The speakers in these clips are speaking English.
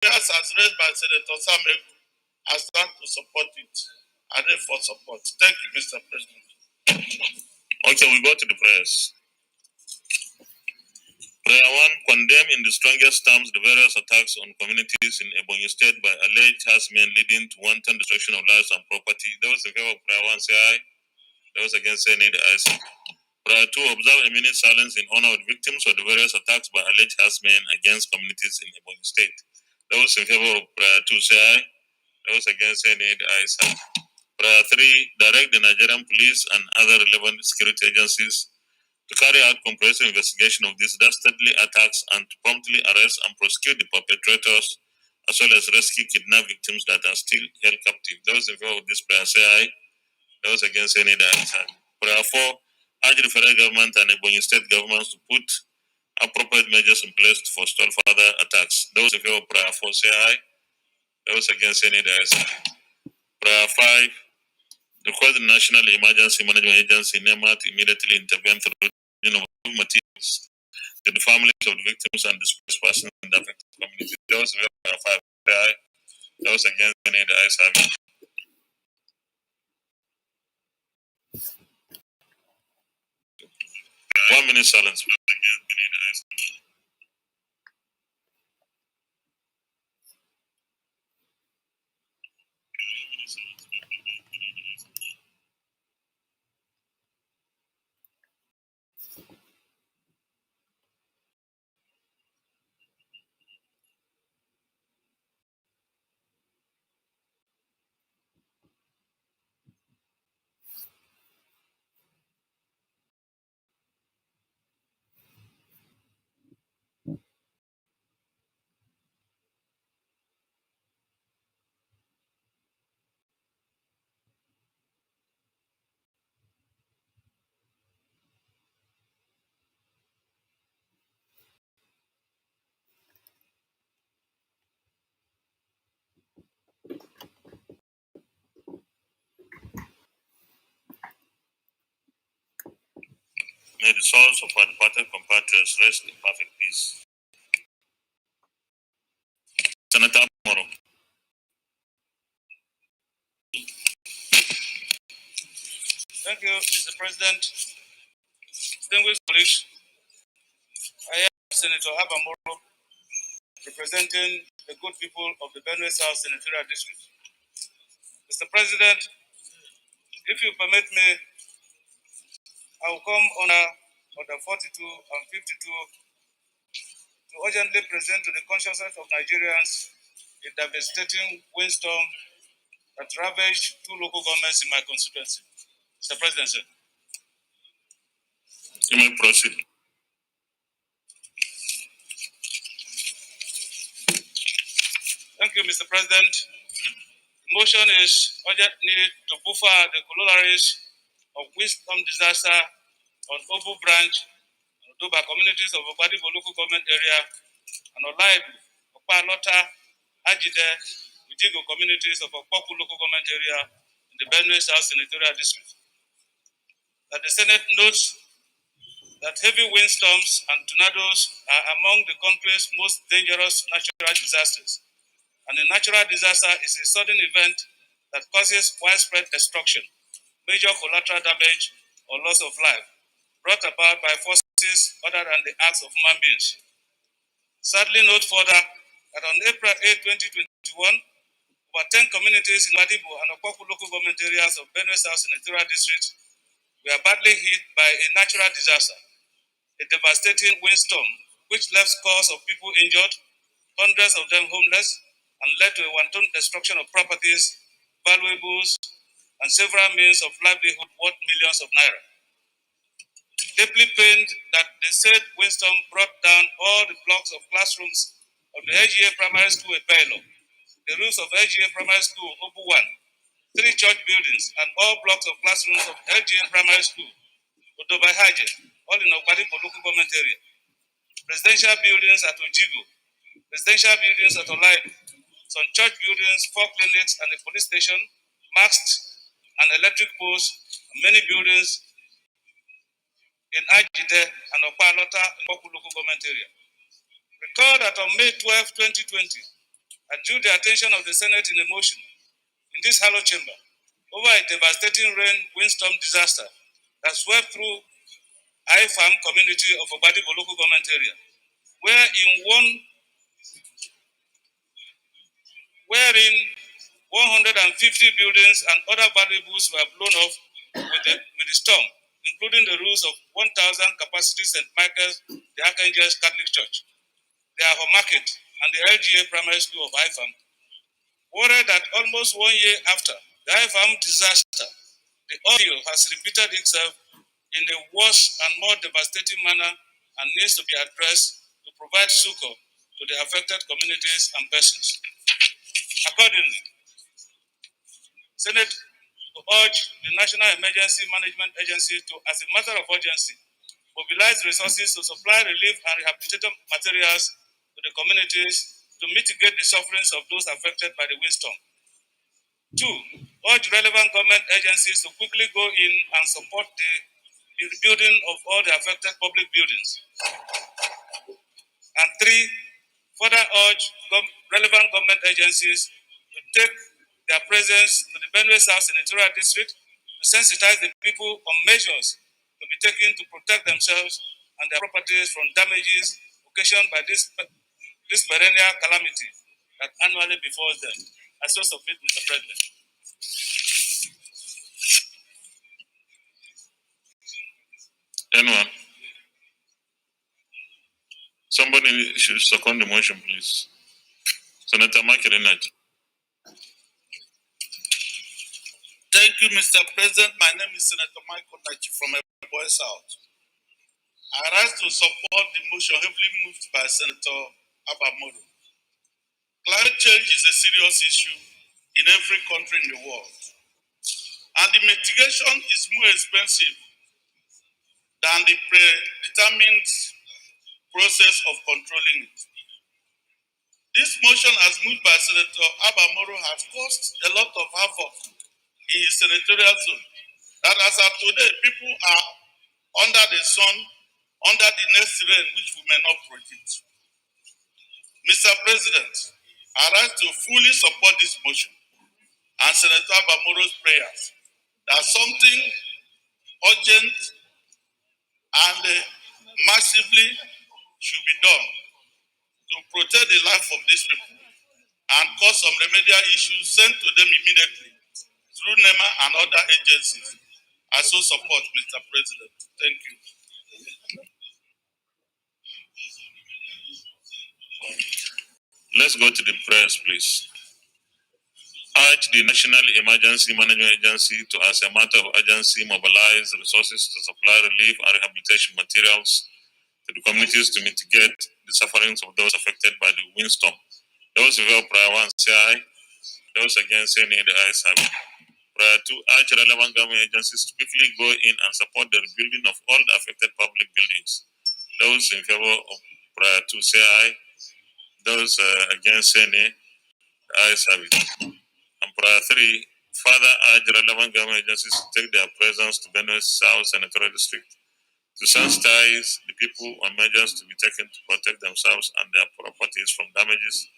Yes, as raised by Senator Sameku, I stand to support it. I read for support. Thank you, Mr. President. Okay, we go to the prayers. Prayer 1, condemn in the strongest terms the various attacks on communities in Ebonyi State by alleged herdsmen leading to wanton destruction of lives and property. Those in favor of prayer 1 say aye. Those against say nay, the ayes. Prayer 2, observe a minute silence in honor of victims of the various attacks by alleged herdsmen against communities in Ebonyi State. Those in favor of prayer 2 say aye. Those against say nay, the ayes have. Prayer 3, direct the Nigerian police and other relevant security agencies to carry out comprehensive investigation of these dastardly attacks and to promptly arrest and prosecute the perpetrators, as well as rescue kidnapped victims that are still held captive. Those in favor of this prayer say aye. Those against any the ayes have. Prayer 4, urge the federal government and Ebonyi state governments to put appropriate measures in place to forestall further attacks. Those in favor of prayer 4 say aye. Those against any the ayes have. Prayer 5, request the National Emergency Management Agency NEMA to immediately intervene through of materials to the families of the victims and displaced persons in the affected community. Those in favor of 5 say aye. Those against any the ayes have. 1 minute silence. May the souls of our departed compatriots rest in perfect peace. Senator Moro. Thank you, Mr. President. Distinguished colleagues, I am Senator Abamoro, representing the good people of the Benue South Senatorial District. Mr. President, if you permit me, I will come under Order 42 and 52 to urgently present to the consciousness of Nigerians a devastating windstorm that ravaged 2 local governments in my constituency. Mr. President, sir. You may proceed. Thank you, Mr. President. The motion is urgent need to buffer the corollaries of Windstorm disaster on Obu branch, Odoba communities of Obadibo local government area, and Olaibu, Opalota, Ajide, Ujigo communities of Okpoku local government area in the Benue South Senatorial District. That the Senate notes that heavy windstorms and tornadoes are among the country's most dangerous natural disasters. And a natural disaster is a sudden event that causes widespread destruction, major collateral damage, or loss of life, brought about by forces other than the acts of human beings. Sadly, note further that on April 8, 2021, over 10 communities in Wadibo and Okpoku local government areas of Benue South Senatorial District were badly hit by a natural disaster, a devastating windstorm, which left scores of people injured, hundreds of them homeless, and led to a wanton destruction of properties, valuables, and several means of livelihood worth millions of naira. Deeply pained that the said windstorm brought down all the blocks of classrooms of the LGA Primary School Epelo, the roofs of LGA Primary School Obu 1, 3 church buildings, and all blocks of classrooms of LGA Primary School, Odobai Haje, all in Okpadipo local government area. Residential buildings at Ojigo, residential buildings at Olaibu, some church buildings, 4 clinics, and a police station, masts and electric poles, and many buildings in Ajide and Opalota in Okpoku local government area. Recall that on May 12, 2020, I drew the attention of the Senate in a motion in this hollow chamber over a devastating windstorm disaster that swept through I-Farm community of Obadibo local government area, wherein 150 buildings and other valuables were blown off with the storm, including the roofs of 1,000 capacity St. Michael's the Archangel's Catholic Church, the Aho Market, and the LGA Primary School of I-Farm. Worried that almost 1 year after the I-Farm disaster, the audio has repeated itself in a worse and more devastating manner and needs to be addressed to provide succor to the affected communities and persons. Accordingly, Senate urge the National Emergency Management Agency to, as a matter of urgency, mobilize resources to supply relief and rehabilitative materials to the communities to mitigate the sufferings of those affected by the windstorm. 2, urge relevant government agencies to quickly go in and support the rebuilding of all the affected public buildings. And 3, further urge relevant government agencies to take their presence to the Benue South Senatorial District to sensitize the people on measures to be taken to protect themselves and their properties from damages occasioned by this perennial calamity that annually befalls them. I so submit, Mr. President. Anyone? Somebody should second the motion, please. Senator Michael Njenje. Thank you, Mr. President. My name is Senator Michael Njenje from Ebonyi South. I rise to support the motion heavily moved by Senator Abamoro. Climate change is a serious issue in every country in the world, and the mitigation is more expensive than the predetermined process of controlling it. This motion, as moved by Senator Abamoro, has caused a lot of havoc in his senatorial zone. That as of today, people are under the sun, under the next rain, which we may not predict. Mr. President, I rise to fully support this motion and Senator Abamoro's prayers that something urgent and massively should be done to protect the life of these people and cause some remedial issues sent to them immediately through NEMA and other agencies. I so support, Mr. President. Thank you. Let's go to the prayers, please. Urge the National Emergency Management Agency to, as a matter of urgency, mobilize resources to supply relief and rehabilitation materials to the communities to mitigate the sufferings of those affected by the windstorm. Those who have prayer 1 say aye. Those against say nay, the ayes have it. Prayer 2, urge relevant government agencies to quickly go in and support the rebuilding of all the affected public buildings. Those in favor of prayer 2 say aye. Those against say nay, the ayes have it. And prayer 3, further urge relevant government agencies to take their presence to Benue South Senatorial District to sensitize the people on measures to be taken to protect themselves and their properties from damages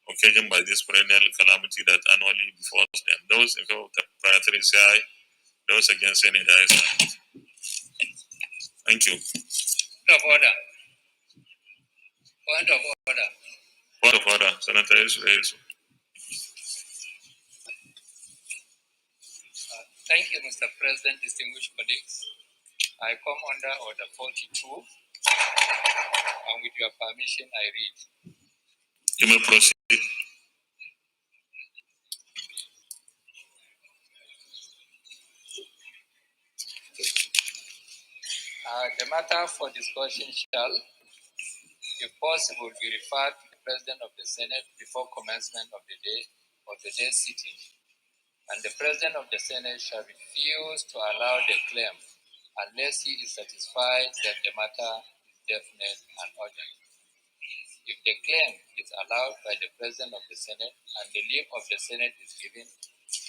occasioned by this perennial calamity that annually befalls them. Those in favor of prayer 3 say aye. Those against say nay, the ayes have it. Thank you. Point of order. Point of order. Point of order. Senator Israel. Thank you, Mr. President, distinguished colleagues. I come under Order 42, and with your permission, I read. You may proceed. The matter for discussion shall, if possible, be referred to the President of the Senate before commencement of the day or today's sitting, and the President of the Senate shall refuse to allow the claim unless he is satisfied that the matter is definite and urgent. If the claim is allowed by the President of the Senate and the leave of the Senate is given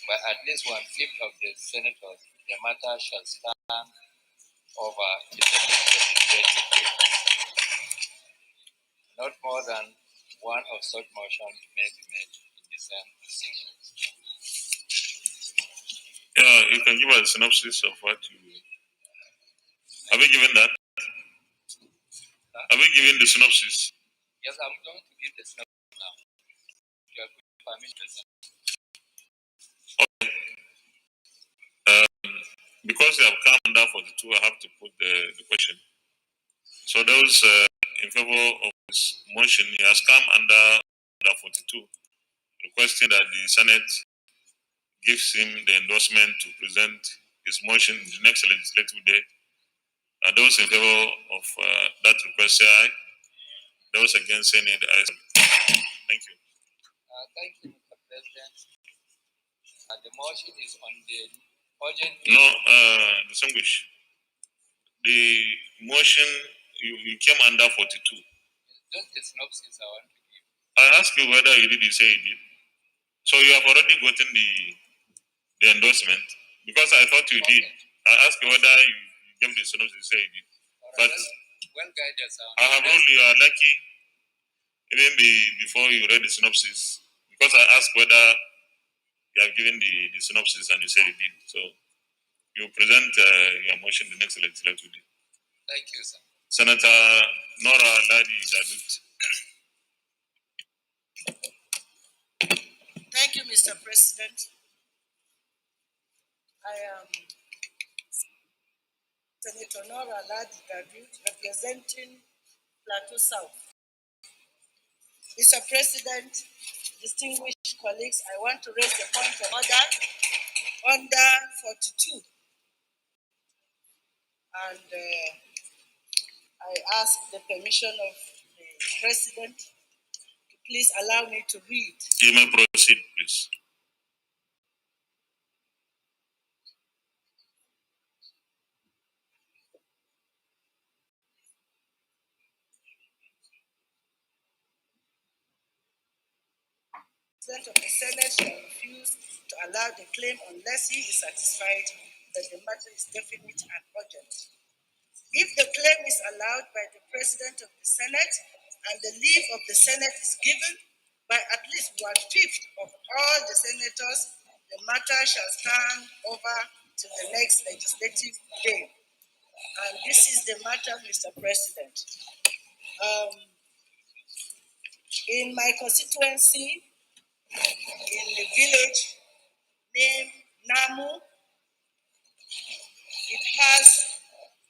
by at least 1/5 of the senators, the matter shall stand over the legislative papers. Not more than one of such motions may be made. Yeah, you can give us a synopsis of what you. Have you given that? Have you given the synopsis? Yes, I'm going to give the synopsis now. You have permission, sir. Because you have come under 42, I have to put the question. So those in favor of this motion, he has come under 42, requesting that the Senate gives him the endorsement to present his motion in the next legislative day. Those in favor of that request say aye. Those against say nay. The ayes. Thank you. Thank you, Mr. President. The motion is on the urgent. No, distinguish. The motion you came under 42. Just the synopsis I want to give. I asked you whether you did. You say you did. So you have already gotten the endorsement because I thought you did. I asked you whether you gave the synopsis. You say you did. Right, But well guided, sir. I have ruled you are lucky even before you read the synopsis because I asked whether you have given the synopsis and you said you did. So you present your motion the next legislative day. Thank you, sir. Senator Nora Ladi Dadut. Thank you, Mr. President. I am Senator Nora Ladi Dadut, representing Plateau South. Mr. President, distinguished colleagues, I want to raise the point of order under 42. And I ask the permission of the President to please allow me to read. You may proceed, please. The President of the Senate shall refuse to allow the claim unless he is satisfied that the matter is definite and urgent. If the claim is allowed by the President of the Senate and the leave of the Senate is given by at least 1/5 of all the senators, the matter shall stand over to the next legislative day. And this is the matter, Mr. President. In my constituency, in the village named Namu, it has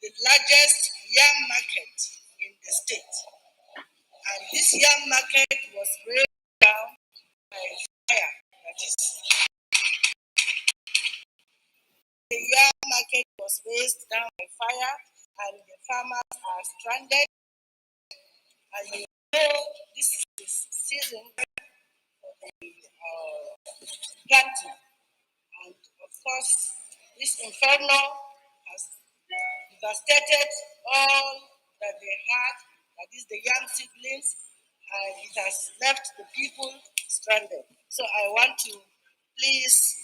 the largest yam market in the state. And this yam market was raised down by fire. That is, the yam market was raised down by fire, and the farmers are stranded. And you know, this is the season for the planting. And of course, this inferno has devastated all that they had, that is the young seedlings, and it has left the people stranded. So I want to please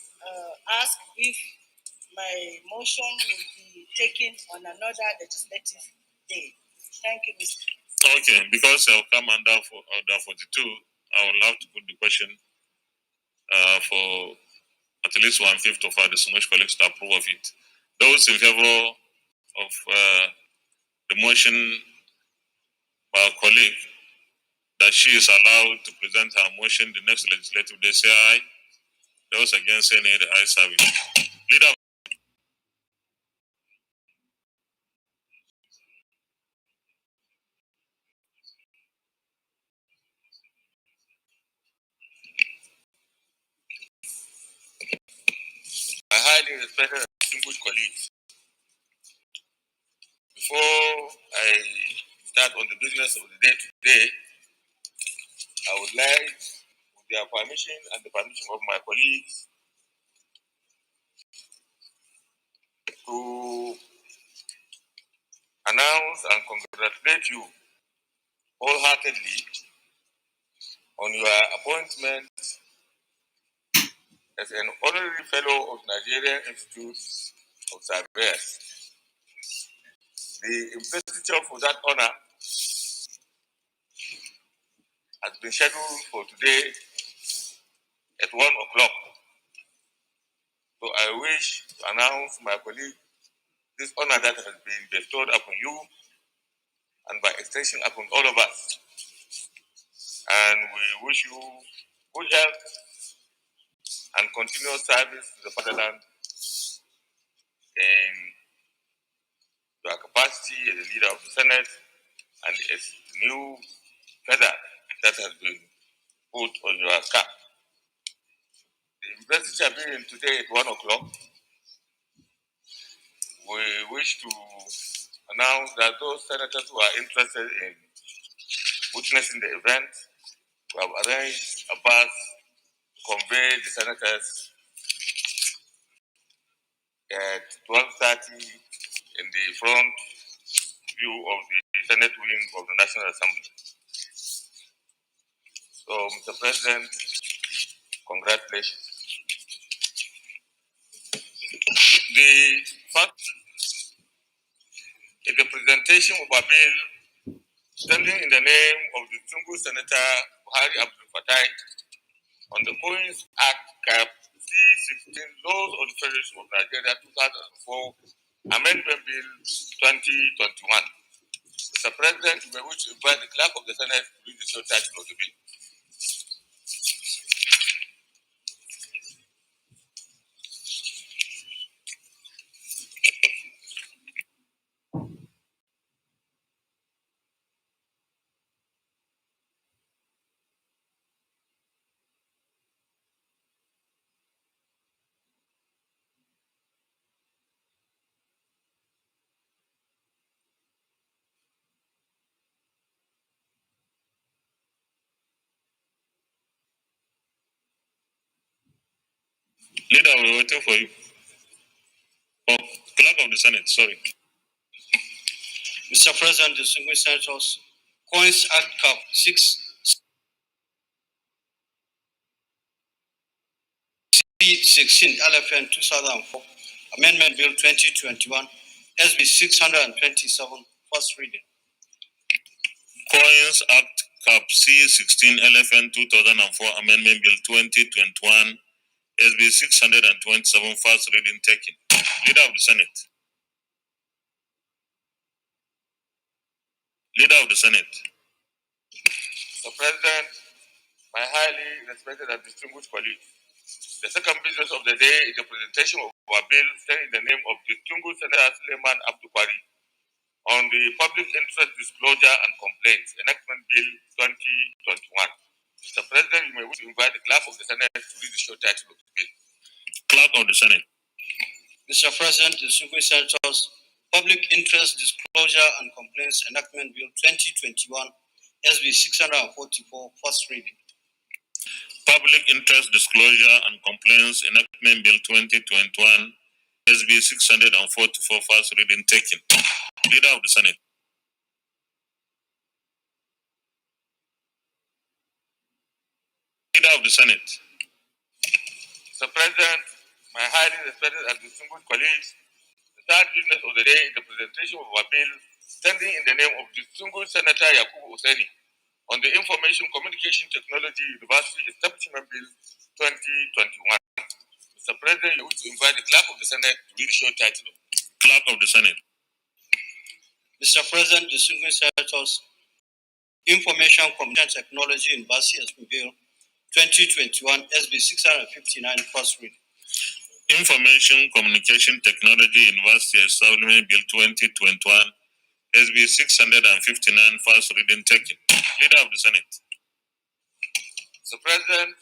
ask if my motion will be taken on another legislative day. Thank you, Mr. Okay, because I'll come under 42, I will have to put the question for at least 1/5 of our distinguished colleagues to approve of it. Those in favor of the motion by our colleague that she is allowed to present her motion the next legislative day say aye. Those against say nay. The ayes have it. Leader. My highly respected and distinguished colleagues, before I start on the business of the day today, I would like, with their permission and the permission of my colleagues, to announce and congratulate you wholeheartedly on your appointment as an honorary fellow of Nigerian Institute of Surveyors. The investiture for that honor has been scheduled for today at 1 o'clock. So I wish wish to announce, my colleague, this honor that has been bestowed upon you and by extension upon all of us. And we wish you good health and continuous service to the fatherland in your capacity as a leader of the Senate and as the new feather that has been put on your cap. The investiture being today at 1 o'clock, we wish to announce that those senators who are interested in witnessing the event, we have arranged a bus to convey the senators at 12:30 in the front view of the Senate wing of the National Assembly. So, Mr. President, congratulations. The fact is the presentation of a bill standing in the name of the distinguished Senator Buhari Abdul Fatai on the Coins Act Cap C-16 Laws of the Federation of Nigeria 2004 Amendment Bill 2021. Mr. President, we wish to invite the clerk of the Senate to read the short title of the bill. Leader, we're waiting for you. Oh, clerk of the Senate, sorry. Mr. President, distinguished senators, Coins Act Cap 16 LFN 2004 Amendment Bill 2021 SB 627 first reading. Coins Act Cap C-16 LFN 2004 Amendment Bill 2021 SB 627 first reading taken. Leader of the Senate. Leader of the Senate. Mr. President, my highly respected and distinguished colleagues, the second business of the day is the presentation of our bill standing in the name of distinguished Senator Suleiman Abdulkwari on the Public Interest Disclosure and Complaints Enactment Bill 2021. Mr. President, you may wish to invite the clerk of the Senate to read the short title of the bill. Clerk of the Senate. Mr. President, distinguished senators, Public Interest Disclosure and Complaints Enactment Bill 2021 SB 644 first reading. Public Interest Disclosure and Complaints Enactment Bill 2021 SB 644 first reading taken. Leader of the Senate. Leader of the Senate. Mr. President, my highly respected and distinguished colleagues, the third business of the day is the presentation of a bill standing in the name of distinguished Senator Yakubu Hussaini on the Information Communication Technology University Establishment Bill 2021. Mr. President, you wish to invite the clerk of the Senate to read the short title. Clerk of the Senate. Mr. President, distinguished senators, Information Communication Technology University Bill 2021 SB 659 first reading. Information Communication Technology University Establishment Bill 2021 SB 659 first reading taken. Leader of the Senate. Mr. President,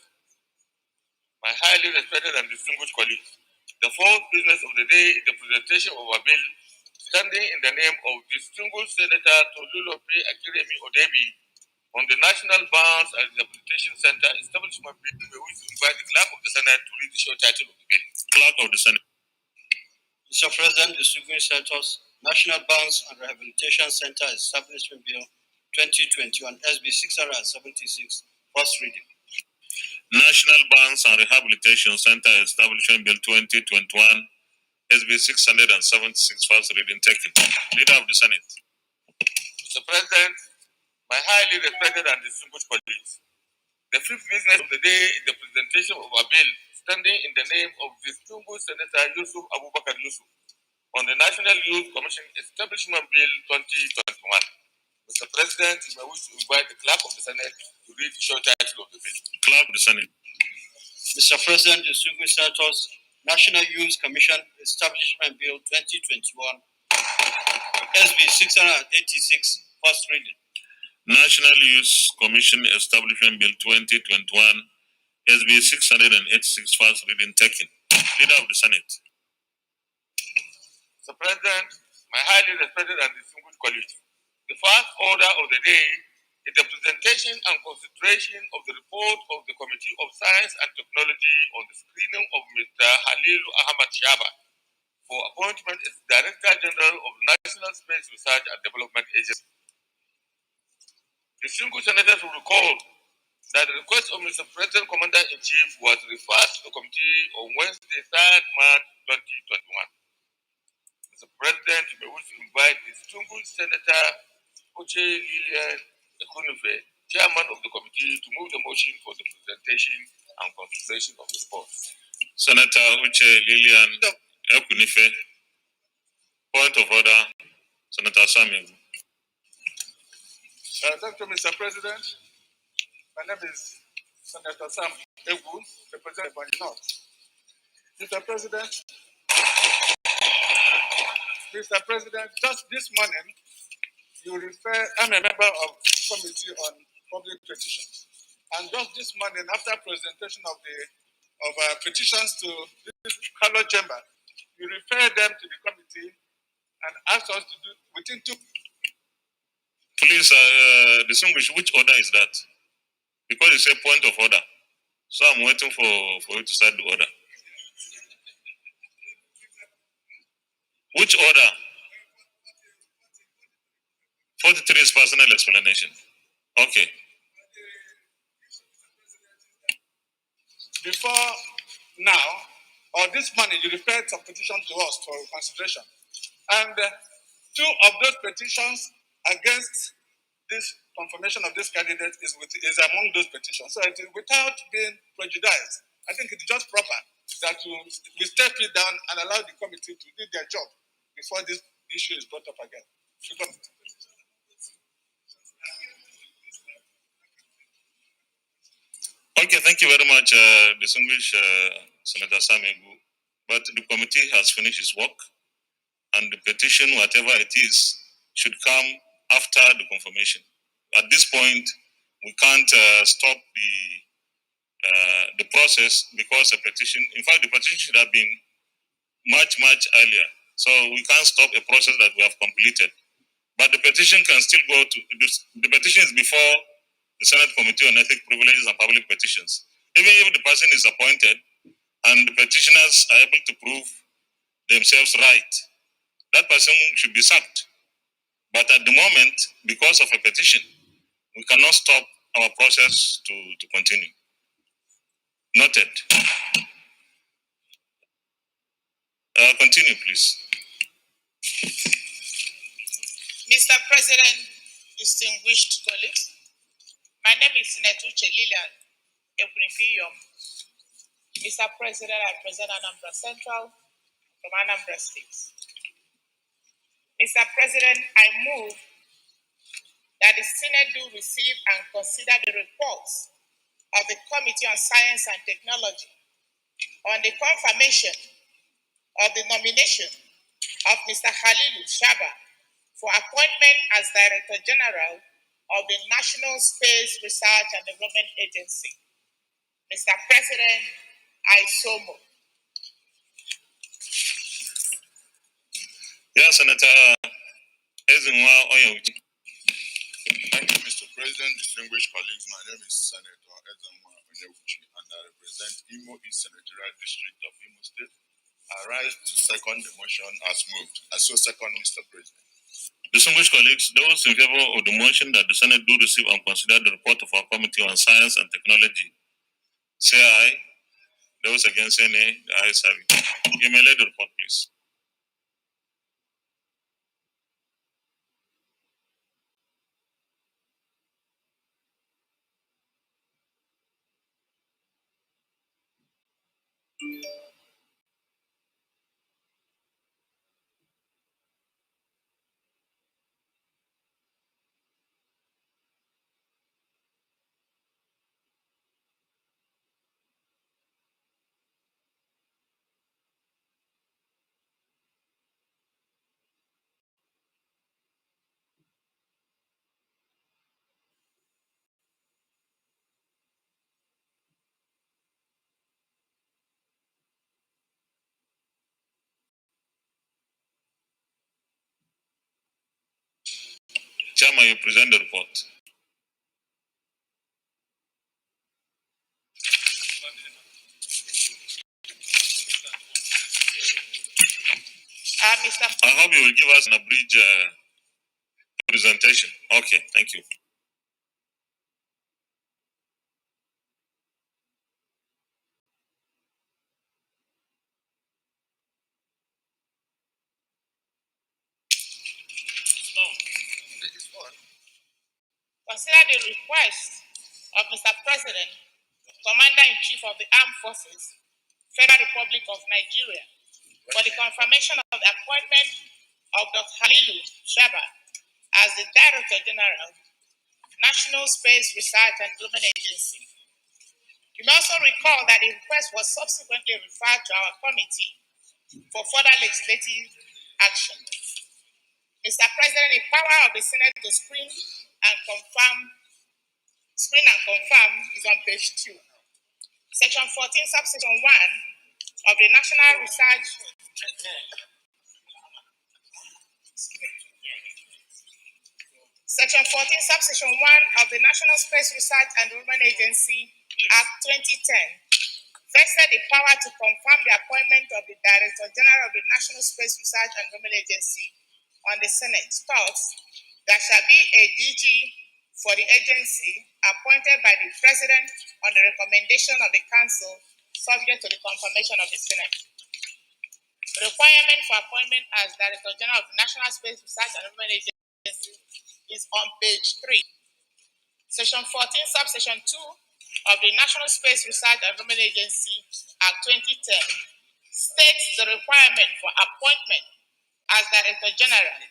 my highly respected and distinguished colleagues, the fourth business of the day is the presentation of a bill standing in the name of distinguished Senator Tolulope Akiremi Odebi on the National Barns and Rehabilitation Center Establishment Bill. We wish to invite the clerk of the Senate to read the short title of the bill. Clerk of the Senate. Mr. President, distinguished senators, National Barns and Rehabilitation Center Establishment Bill 2021 SB 676 first reading. National Barns and Rehabilitation Center Establishment Bill 2021 SB 676 first reading taken. Leader of the Senate. Mr. President, my highly respected and distinguished colleagues, the fifth business of the day is the presentation of a bill standing in the name of distinguished Senator Yusuf Abubakar Yusuf on the National Youth Commission Establishment Bill 2021. Mr. President, I wish to invite the Clerk of the Senate to read the short title of the bill. Clerk of the Senate. Mr. President, distinguished senators, National Youth Commission Establishment Bill 2021, SB 686, first reading. National Youth Commission Establishment Bill 2021, SB 686, first reading taken. Leader of the Senate. Mr. President, my highly respected and distinguished colleagues, the first order of the day is the presentation and consideration of the report of the Committee of Science and Technology on the screening of Mr. Halilu Ahmad Shaba for appointment as Director General of the National Space Research and Development Agency. Distinguished senators will recall that the request of Mr. President Commander-in-Chief was referred to the committee on Wednesday, 3rd March 2021. Mr. President, you may wish to invite distinguished Senator Oche Lilian Ekunufe, Chairman of the committee, to move the motion for the presentation and consideration of the report. Senator Oche Lilian Ekunufe, point of order, Senator Samuel. Thank you, Mr. President. My name is Senator Sam Egu, representing Bonny North. Mr. President, just this morning, I'm a member of Committee on Public Petitions. And just this morning, after presentation of petitions to this Carlo Chamber, you refer them to the committee and ask us to do within 2. Please distinguish which order is that? Because it's a point of order. So I'm waiting for you to start the order. Which order? 43 is personal explanation. Okay. Before now, or this morning, you referred some petitions to us for consideration. And 2 of those petitions against this confirmation of this candidate is among those petitions. So without being prejudiced, I think it's just proper that we step it down and allow the committee to do their job before this issue is brought up again. Okay, thank you very much, distinguished Senator Samegu. But the committee has finished its work, and the petition, whatever it is, should come after the confirmation. At this point, we can't stop the process because the petition, in fact, the petition should have been much earlier. So we can't stop a process that we have completed. But the petition can still go to, the petition is before the Senate Committee on Ethics, Privileges and Public Petitions. Even if the person is appointed and the petitioners are able to prove themselves right, that person should be sacked. But at the moment, because of a petition, we cannot stop our process to continue. Noted. Continue, please. Mr. President, distinguished colleagues, my name is Senator Lilian Ekunufe. Mr. President, I represent Anambra Central from Anambra State. Mr. President, I move that the Senate do receive and consider the reports of the Committee on Science and Technology on the confirmation of the nomination of Mr. Halilu Shaba for appointment as Director General of the National Space Research and Development Agency. Mr. President, I so move. Yes, Senator Ezinwa Oyewuchi. Thank you, Mr. President, distinguished colleagues. My name is Senator Ezinwa Oyewuchi, and I represent Imo East Senatorial District of Imo State. I rise to second the motion as moved. I so second, Mr. President. Distinguished colleagues, those in favor of the motion that the Senate do receive and consider the report of our Committee on Science and Technology, say aye. Those against say nay. The ayes have it. You may lay the report, please. Chairman, you present the report. I hope you will give us an abridged presentation. Okay, thank you. Consider the request of Mr. President, Commander-in-Chief of the Armed Forces, Federal Republic of Nigeria, for the confirmation of the appointment of Dr. Halilu Shaba as the Director General, National Space Research and Development Agency. You may also recall that the request was subsequently referred to our committee for further legislative action. Mr. President, the power of the Senate to screen and confirm is on page 2. Section 14, subsection 1 of the National Research Section 14, subsection 1 of the National Space Research and Development Agency Act 2010 vested the power to confirm the appointment of the Director General of the National Space Research and Development Agency on the Senate. Thus, there shall be a DG for the agency appointed by the President on the recommendation of the Council, subject to the confirmation of the Senate. The requirement for appointment as Director General of the National Space Research and Development Agency is on page 3. Section 14, subsection 2 of the National Space Research and Development Agency Act 2010 states the requirement for appointment as Director General,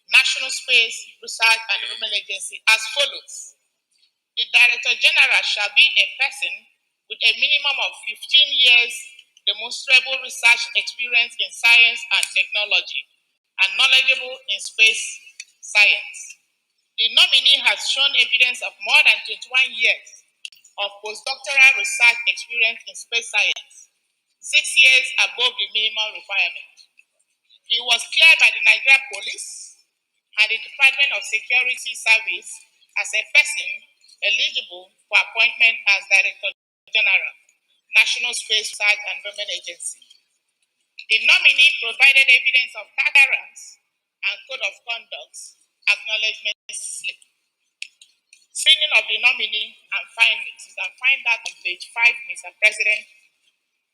National Space Research and Development Agency as follows. The Director General shall be a person with a minimum of 15 years demonstrable research experience in science and technology and knowledgeable in space science. The nominee has shown evidence of more than 21 years of postdoctoral research experience in space science, 6 years above the minimum requirement. He was cleared by the Nigeria Police and the Department of Security Service as a person eligible for appointment as Director General, National Space Research and Development Agency. The nominee provided evidence of tolerance and code of conduct acknowledgement slip. Screening of the nominee and findings. You can find that on page 5, Mr. President.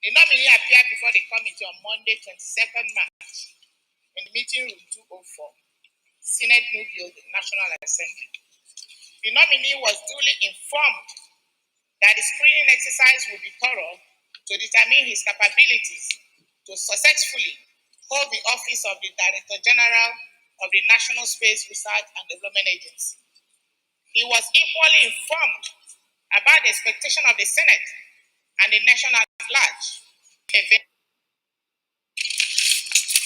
The nominee appeared before the committee on Monday, 22nd March in the meeting room 204, Senate New Building, National Assembly. The nominee was duly informed that the screening exercise would be thorough to determine his capabilities to successfully hold the office of the Director General of the National Space Research and Development Agency. He was equally informed about the expectation of the Senate and the nation at large.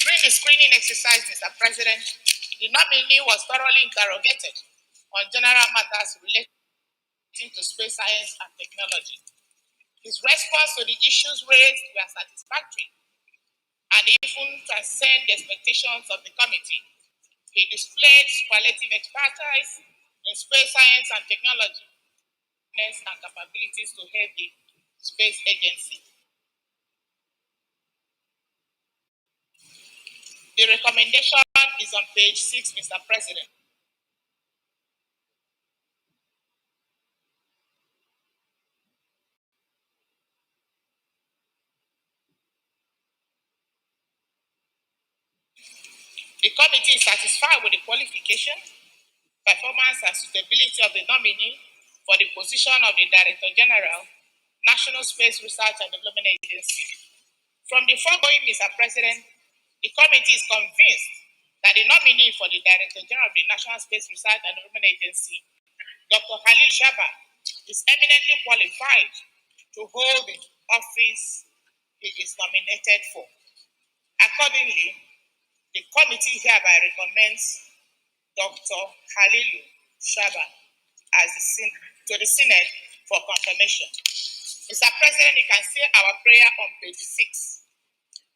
During the screening exercise, Mr. President, the nominee was thoroughly interrogated on general matters relating to space science and technology. His response to the issues raised were satisfactory and even transcend the expectations of the committee. He displayed superlative expertise in space science and technology, and capabilities to head the space agency. The recommendation is on page 6, Mr. President. The committee is satisfied with the qualification, performance, and suitability of the nominee for the position of the Director General, National Space Research and Development Agency. From the foregoing, Mr. President, the committee is convinced that the nominee for the Director General of the National Space Research and Development Agency, Dr. Halilu Shaba, is eminently qualified to hold the office he is nominated for. Accordingly, the committee hereby recommends Dr. Halilu Shaba to the Senate for confirmation. Mr. President, you can see our prayer on page 6,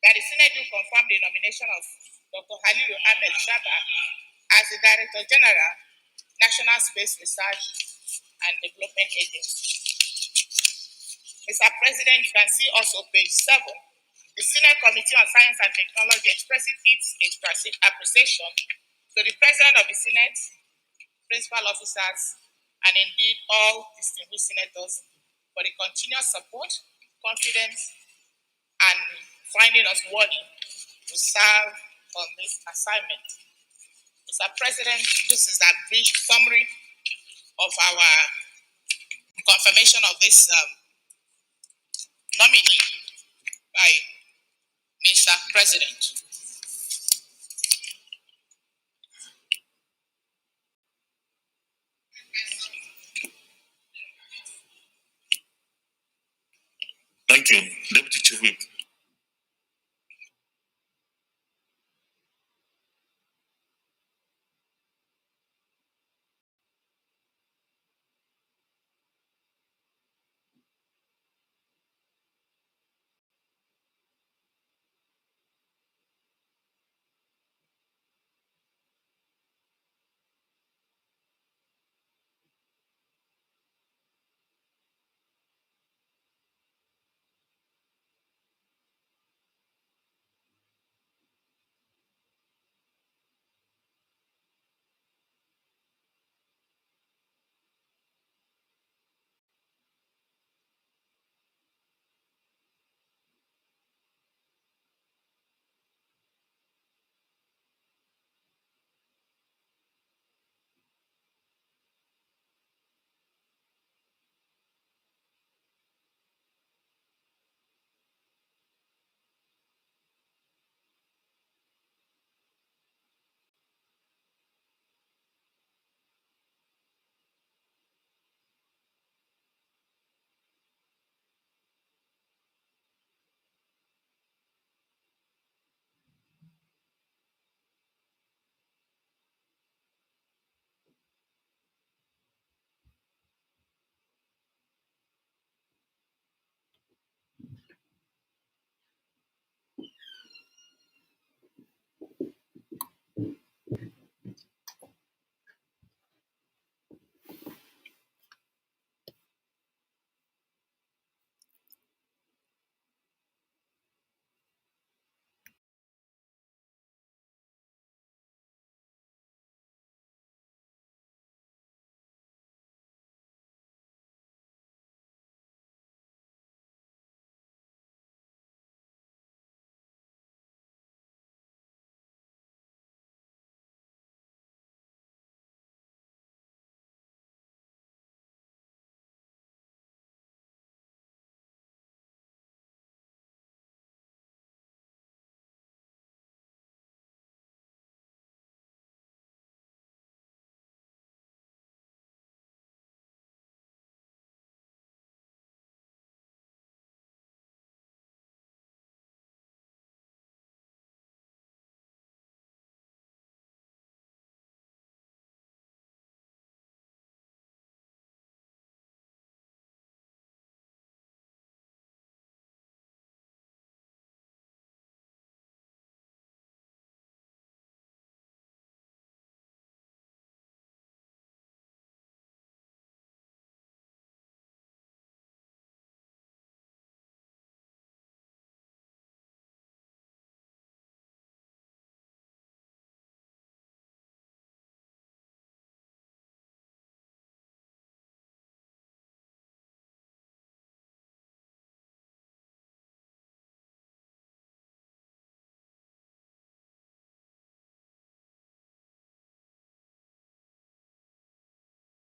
that the Senate will confirm the nomination of Dr. Halilu Ahmed Shaba as the Director General, National Space Research and Development Agency. Mr. President, you can see also page 7. The Senate Committee on Science and Technology expresses its appreciation to the President of the Senate, principal officers, and indeed all distinguished senators for the continuous support, confidence, and finding us worthy to serve on this assignment. Mr. President, this is a brief summary of our confirmation of this nominee by Mr. President. Thank you. Deputy Chief Whip.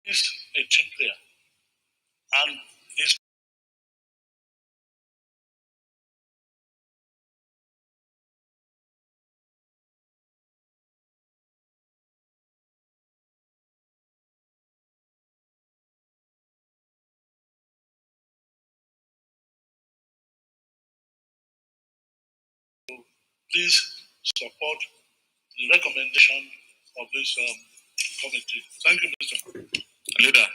Is a team player, and is please support the recommendation of this committee. Thank you, Mr. Leader.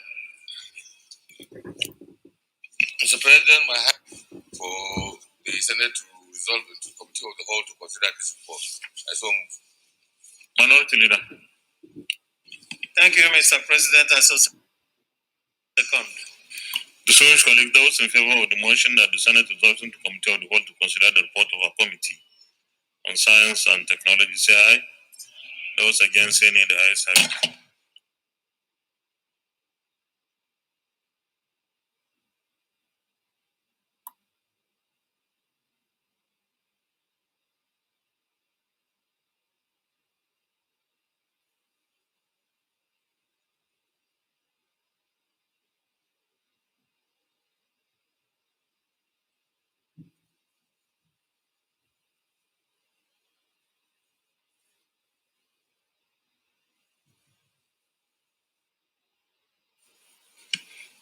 Mr. President, my hand for the Senate to resolve into Committee of the Whole to consider this report. I so move. Minority Leader. Thank you, Mr. President. I so second. Distinguished colleagues, those in favor of the motion that the Senate resolves into committee of the whole to consider the report of our committee on science and technology, say aye. Those against, say nay. The ayes have it.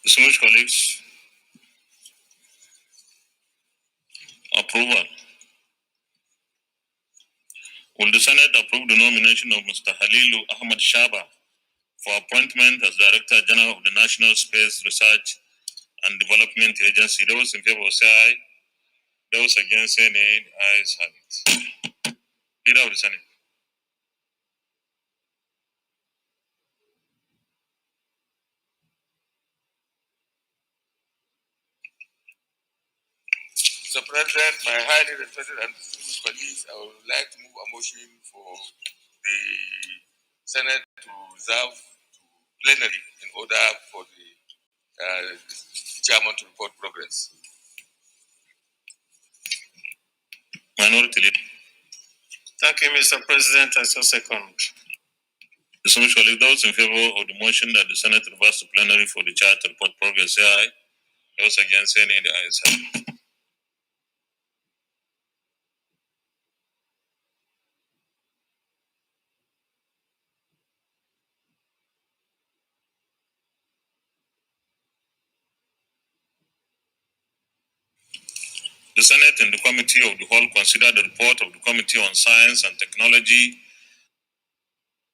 Distinguished colleagues, approval. Will the Senate approve the nomination of Mr. Halilu Ahmad Shaba for appointment as Director General of the National Space Research and Development Agency? Those in favor say aye. Those against say nay. The ayes have it. Leader of the Senate. Mr. President, my highly respected and distinguished colleagues, I would like to move a motion for the Senate to reserve to plenary in order for the chairman to report progress. Minority Leader. Thank you, Mr. President. I so second. Distinguished colleagues, those in favor of the motion that the Senate reverse to plenary for the chair to report progress, say aye. Those against, say nay. The ayes have it. The Senate and the Committee of the Whole consider the report of the Committee on Science and Technology,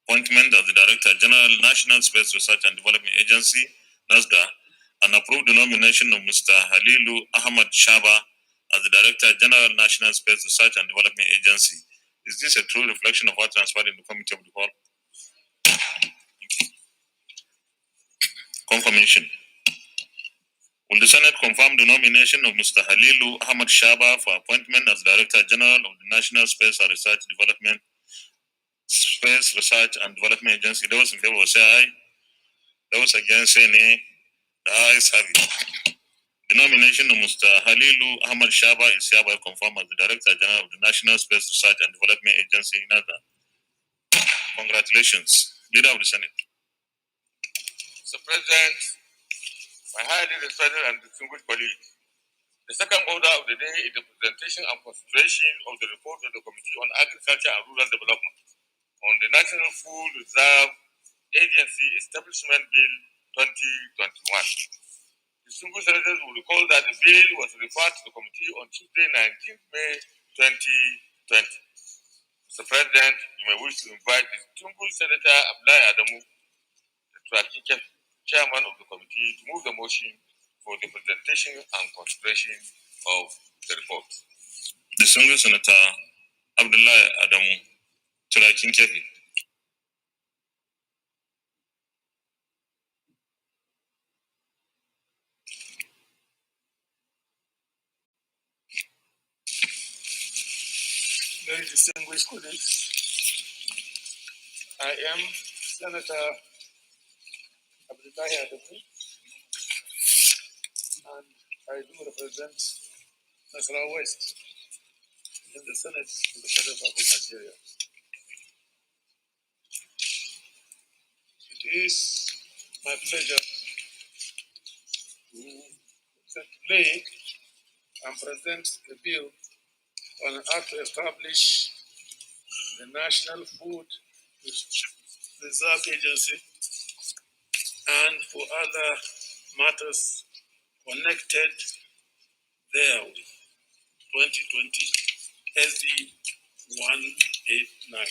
appointment as the Director General, National Space Research and Development Agency, NASDA, and approve the nomination of Mr. Halilu Ahmad Shaba as the Director General, National Space Research and Development Agency. Is this a true reflection of what transpired in the Committee of the Whole? Confirmation. Will the Senate confirm the nomination of Mr. Halilu Ahmad Shaba for appointment as Director General of the National Space Research and Development Agency? Those in favor say aye. Those against say nay. The ayes have it. The nomination of Mr. Halilu Ahmad Shaba is hereby confirmed as the Director General of the National Space Research and Development Agency, NADA. Congratulations. Leader of the Senate. Mr. President, my highly respected and distinguished colleagues, the second order of the day is the presentation and consideration of the report of the Committee on Agriculture and Rural Development on the National Food Reserve Agency Establishment Bill 2021. Distinguished senators will recall that the bill was referred to the committee on Tuesday, 19th May 2020. Mr. President, you may wish to invite distinguished Senator Abdullah Adamu, the chairman of the committee, to move the motion for the presentation and consideration of the report. Distinguished Senator Abdullah Adamu, Turakin Kefi. Very distinguished colleagues, I am Senator Abdullah Adamu, and I do represent Nasarawa West in the Senate of the Federal Republic of Nigeria. It is my pleasure to today and present a bill on how to establish the National Food Reserve Agency and for other matters connected therewith. 2020 SB 189.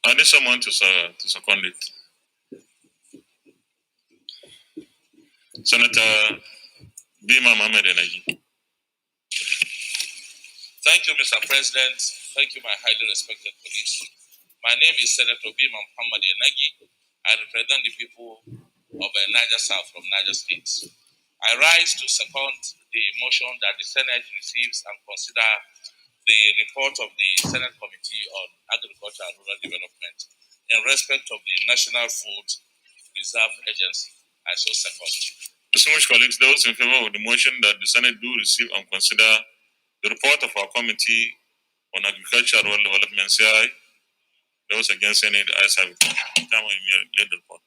I need someone to second it. Senator Bima Mohammed Njenje. Thank you, Mr. President. Thank you, my highly respected colleagues. My name is Senator Bima Mohammed Njenje. I represent the people of Niger South from Niger State. I rise to second the motion that the Senate receives and consider the report of the Senate Committee on Agriculture and Rural Development in respect of the National Food Reserve Agency. I so second. Distinguished colleagues, those in favor of the motion that the Senate do receive and consider the report of our Committee on Agriculture and Rural Development, say aye. Those against any, the ayes have it. Chairman, you may lead the report.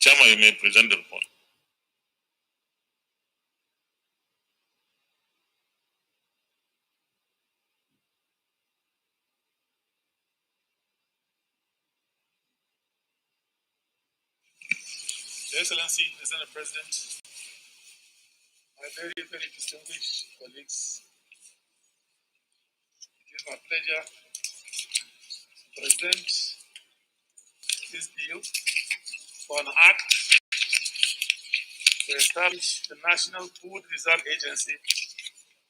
Chairman, you may present the report. Your Excellency, the Senate President, my very, very distinguished colleagues, it is my pleasure to present this bill for an act to establish the National Food Reserve Agency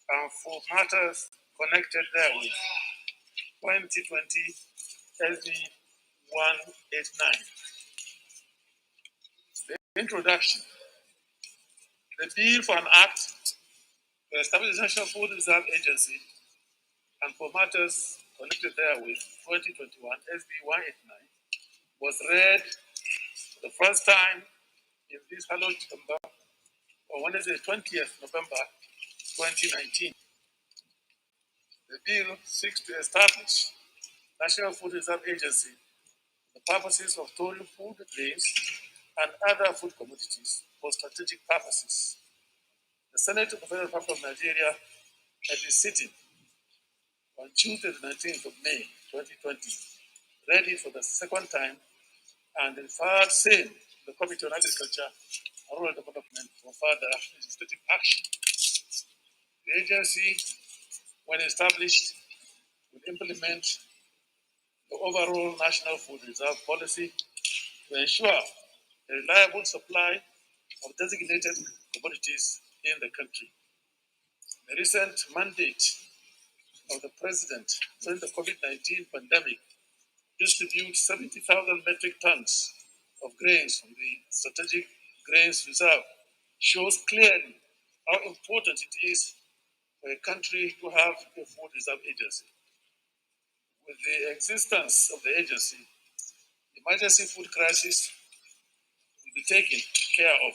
and for matters connected therewith, 2020 SB 189. The introduction. The bill for an act to establish the National Food Reserve Agency and for matters connected therewith, 2021 SB 189, was read for the first time in this hallowed chamber on Wednesday, 20th November 2019. The bill seeks to establish National Food Reserve Agency for the purposes of storing food grains and other food commodities for strategic purposes. The Senate of the Federal Republic of Nigeria at its sitting on Tuesday, the 19th of May 2020, read it for the second time and referred same to the Committee on Agriculture and Rural Development for further legislative action. The agency, when established, will implement the overall National Food Reserve policy to ensure a reliable supply of designated commodities in the country. The recent mandate of the President during the COVID-19 pandemic distribute 70,000 metric tons of grains from the Strategic Grains Reserve shows clearly how important it is for a country to have a food reserve agency. With the existence of the agency, emergency food crisis will be taken care of,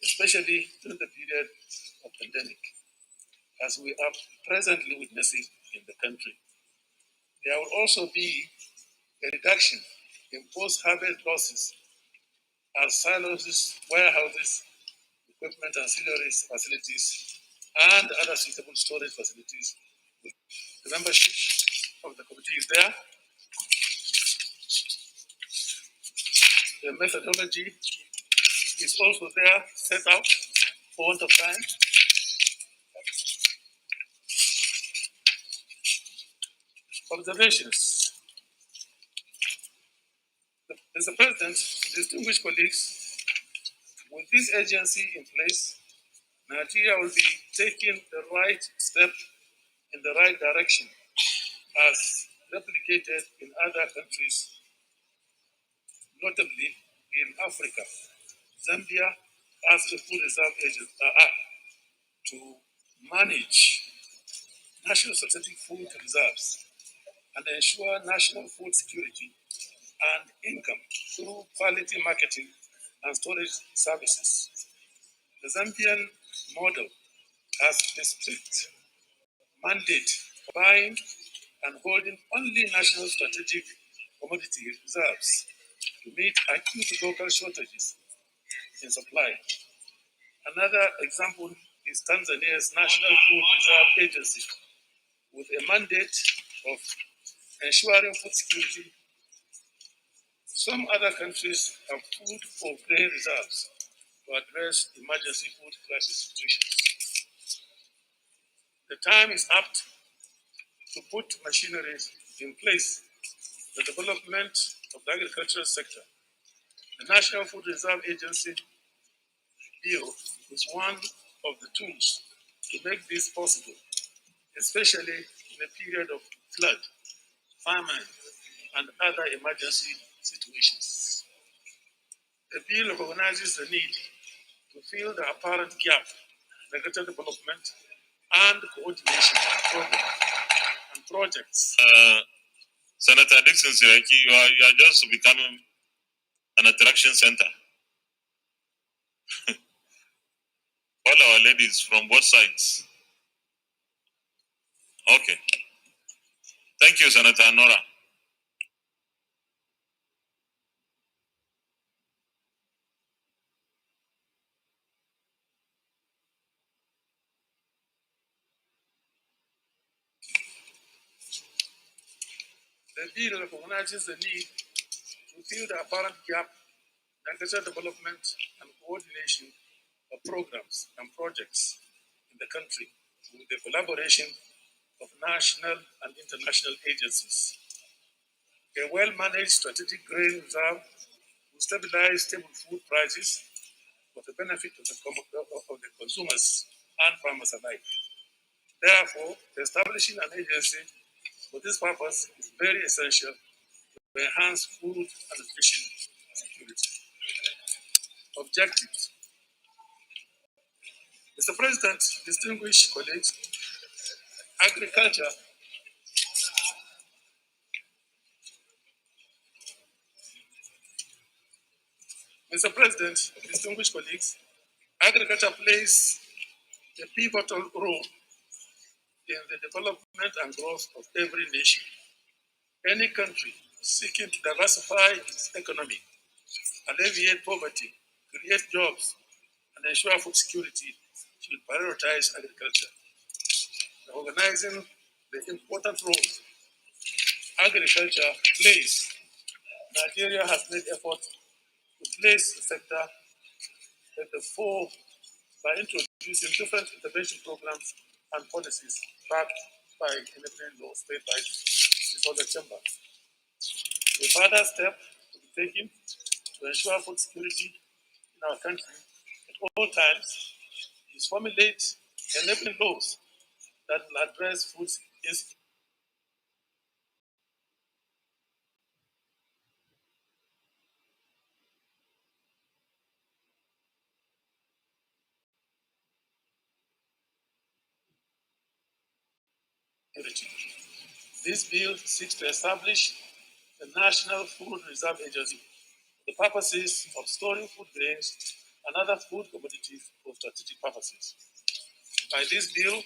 especially during the period of pandemic, as we are presently witnessing in the country. There will also be a reduction in post-harvest losses as silos, warehouses, equipment ancillary facilities, and other suitable storage facilities. The membership of the committee is there. The methodology is also there, set out for want of time. Observations. Mr. President, distinguished colleagues, with this agency in place, Nigeria will be taking the right step in the right direction as replicated in other countries, notably in Africa. Zambia has a food reserve act to manage national strategic food reserves and ensure national food security and income through quality marketing and storage services. The Zambian model has a strict mandate for buying and holding only national strategic commodity reserves to meet acute local shortages in supply. Another example is Tanzania's National Food Reserve Agency, with a mandate of ensuring food security. Some other countries have food or grain reserves to address emergency food crisis situations. The time is apt to put machineries in place. The development of the agricultural sector. The National Food Reserve Agency bill is one of the tools to make this possible, especially in a period of flood, famine, and other emergency situations. The bill recognizes the need to fill the apparent gap in agricultural development and coordination programs and projects. Senator Dixon Siraki, you are just becoming an attraction center. All our ladies from both sides. Okay. Thank you, Senator Nora. The bill recognizes the need to fill the apparent gap in agricultural development and coordination of programs and projects in the country with the collaboration of national and international agencies. A well-managed strategic grain reserve will stabilize stable food prices for the benefit of the consumers and farmers alike. Therefore, establishing an agency for this purpose is very essential to enhance food and nutrition security. Objectives. Mr. President, distinguished colleagues, agriculture Mr. President, distinguished colleagues, agriculture plays a pivotal role in the development and growth of every nation. Any country seeking to diversify its economy, alleviate poverty, create jobs, and ensure food security should prioritize agriculture. Recognizing the important role agriculture plays, Nigeria has made efforts to place the sector at the fore by introducing different intervention programs and policies backed by enabling laws made by this other chamber. A further step to be taken to ensure food security in our country at all times is formulate enabling laws that will address food insecurity. This bill seeks to establish the National Food Reserve Agency for the purposes of storing food grains and other food commodities for strategic purposes. By this bill,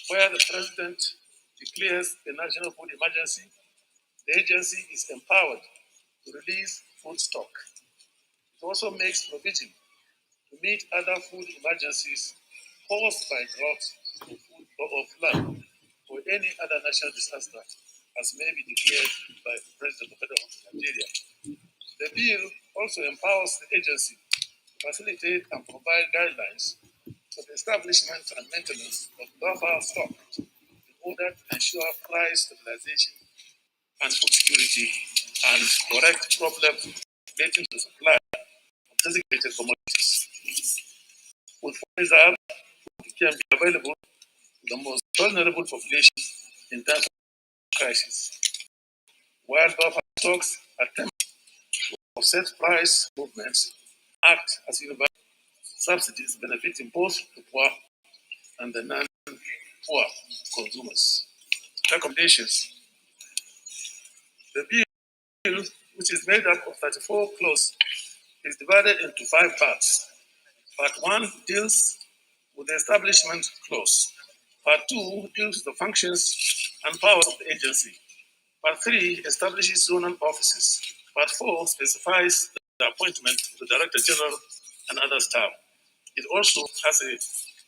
where the President declares a national food emergency, the agency is empowered to release food stock. It also makes provision to meet other food emergencies caused by drought or flood or any other national disaster as may be declared by the President of the Federal of Nigeria. The bill also empowers the agency to facilitate and provide guidelines for the establishment and maintenance of buffer stock in order to ensure price stabilization and food security and correct problems relating to the supply of designated commodities. Food reserve can be available to the most vulnerable populations in times of crisis. While buffer stocks attempt to offset price movements, act as universal subsidies benefiting both the poor and the non-poor consumers. Recommendations. The bill, which is made up of 34 clauses, is divided into 5 parts. Part 1 deals with the establishment clause. Part 2 deals with the functions and powers of the agency. Part 3 establishes zonal offices. Part 4 specifies the appointment of the Director General and other staff. It also has a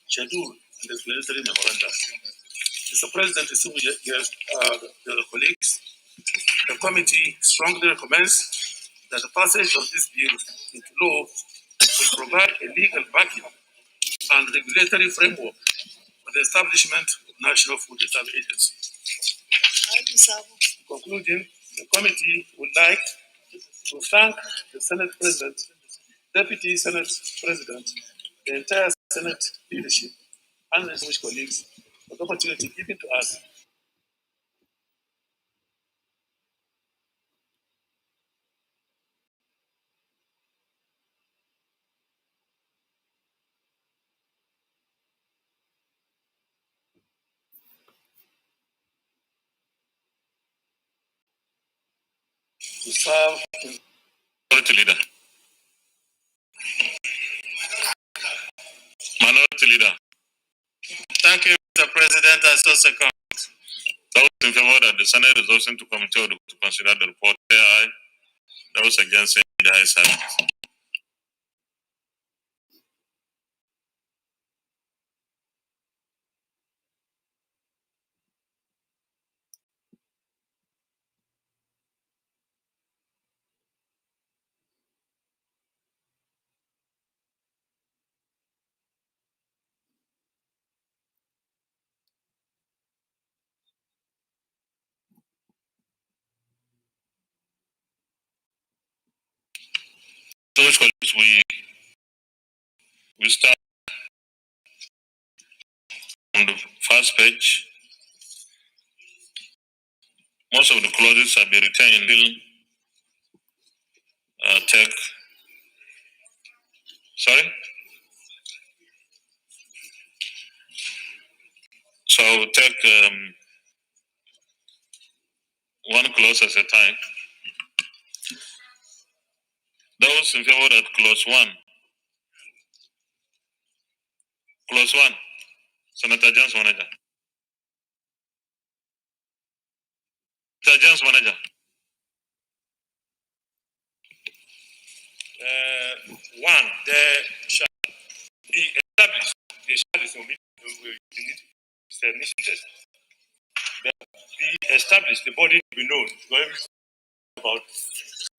schedule and explanatory memorandum. Mr. President, distinguished guests, the colleagues, the committee strongly recommends that the passage of this bill into law will provide a legal backing and regulatory framework for the establishment of National Food Reserve Agency. In conclusion, the committee would like to thank the Senate President, Deputy Senate President, the entire Senate leadership, and the distinguished colleagues for the opportunity given to us to serve in Minority Leader. Minority Leader. Thank you, Mr. President. I so second. Those in favor that the Senate resolves into committee to consider the report, say aye. Those against, say the ayes have it. Those colleagues, we start on the first page. Most of the clauses have been retained until take. Sorry? So take one clause at a time. Those in favor that clause 1. Clause 1. Senator James Manager. Senator James Manager. One, there shall be established. There shall be there be established. The body to be known. About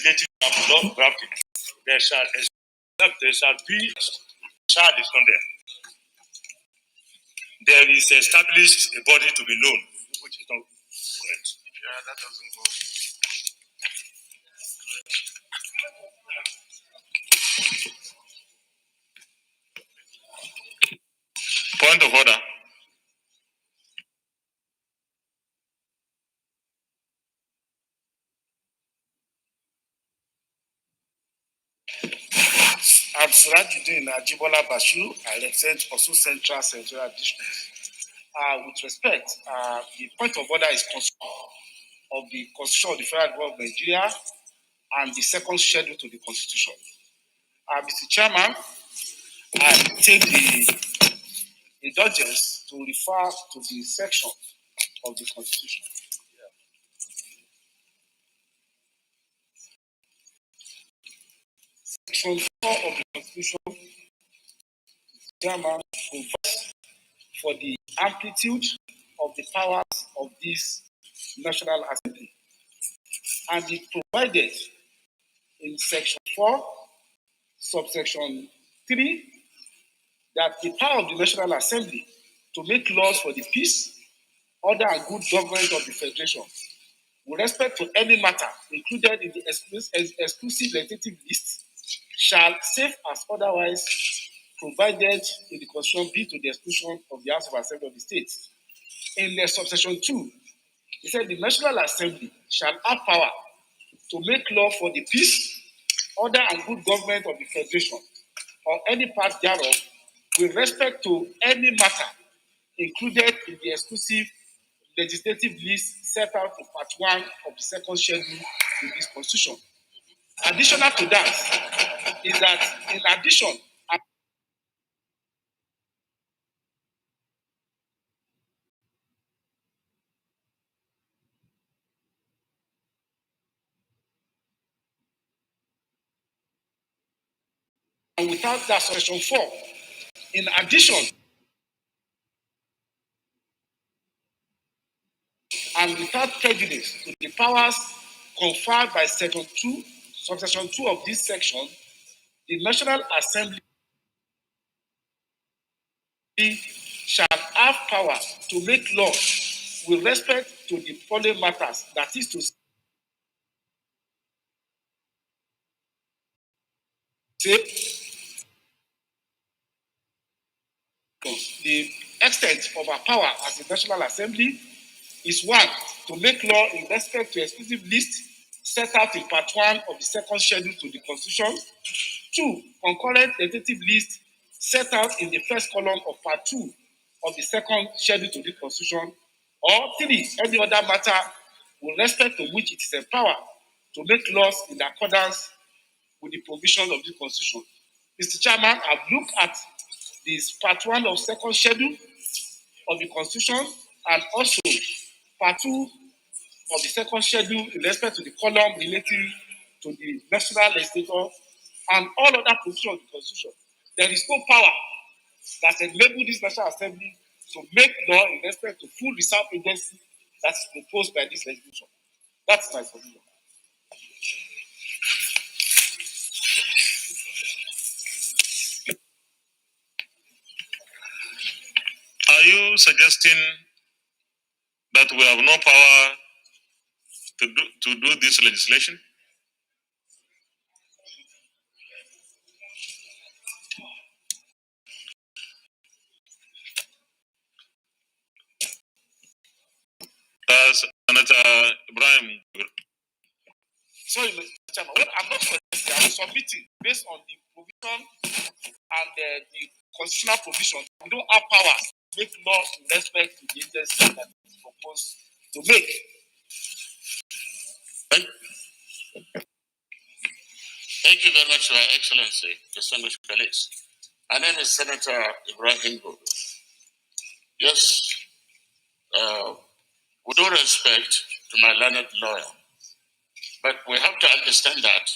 related law drafting. There shall be. Shall is not there. There is established a body to be known, which is not correct. Yeah, that doesn't go. Point of order. I'm Sirajuddin Ajibola Bashu. I represent Osun Central Senatorial District. With respect, the point of order is of the Constitution of the Federal Republic of Nigeria and the second schedule to the Constitution. Mr. Chairman, I take the indulgence to refer to the section of the Constitution. Section 4 of the Constitution, Chairman, provides for the amplitude of the powers of this National Assembly. And it provided in section 4, subsection 3, that the power of the National Assembly to make laws for the peace, order, and good government of the Federation with respect to any matter included in the exclusive legislative list shall, save as otherwise provided in the Constitution, be to the exclusion of the House of Assembly of the State. In the subsection 2, it said the National Assembly shall have power to make law for the peace, order, and good government of the Federation, or any part thereof, with respect to any matter included in the exclusive legislative list set out in part 1 of the second schedule in this Constitution. Additional to that is that, in addition, and without that section 4. In addition, and without prejudice to the powers conferred by section 2, subsection 2 of this section, the National Assembly shall have power to make laws with respect to the following matters, that is to say, the extent of our power as the National Assembly is 1, to make law in respect to exclusive list set out in part 1 of the second schedule to the Constitution. 2, concurrent tentative list set out in the first column of part 2 of the second schedule to the Constitution. Or 3, any other matter with respect to which it is empowered to make laws in accordance with the provisions of the Constitution. Mr. Chairman, I've looked at this part 1 of second schedule of the Constitution and also part 2 of the second schedule in respect to the column relating to the national legislature and all other provisions of the Constitution. There is no power that enables this National Assembly to make law in respect to full reserve agency that is proposed by this legislation. That's my submission. Are you suggesting that we have no power to do this legislation? Senator Ibrahim. Sorry, Mr. Chairman, what I'm not suggesting, I'm submitting based on the provision and the constitutional provision. We don't have power to make law in respect to the agency that is proposed to make. Thank you very much, Your Excellency, distinguished colleagues. My name is Senator Ibrahim. Yes, with all respect to my learned lawyer, but we have to understand that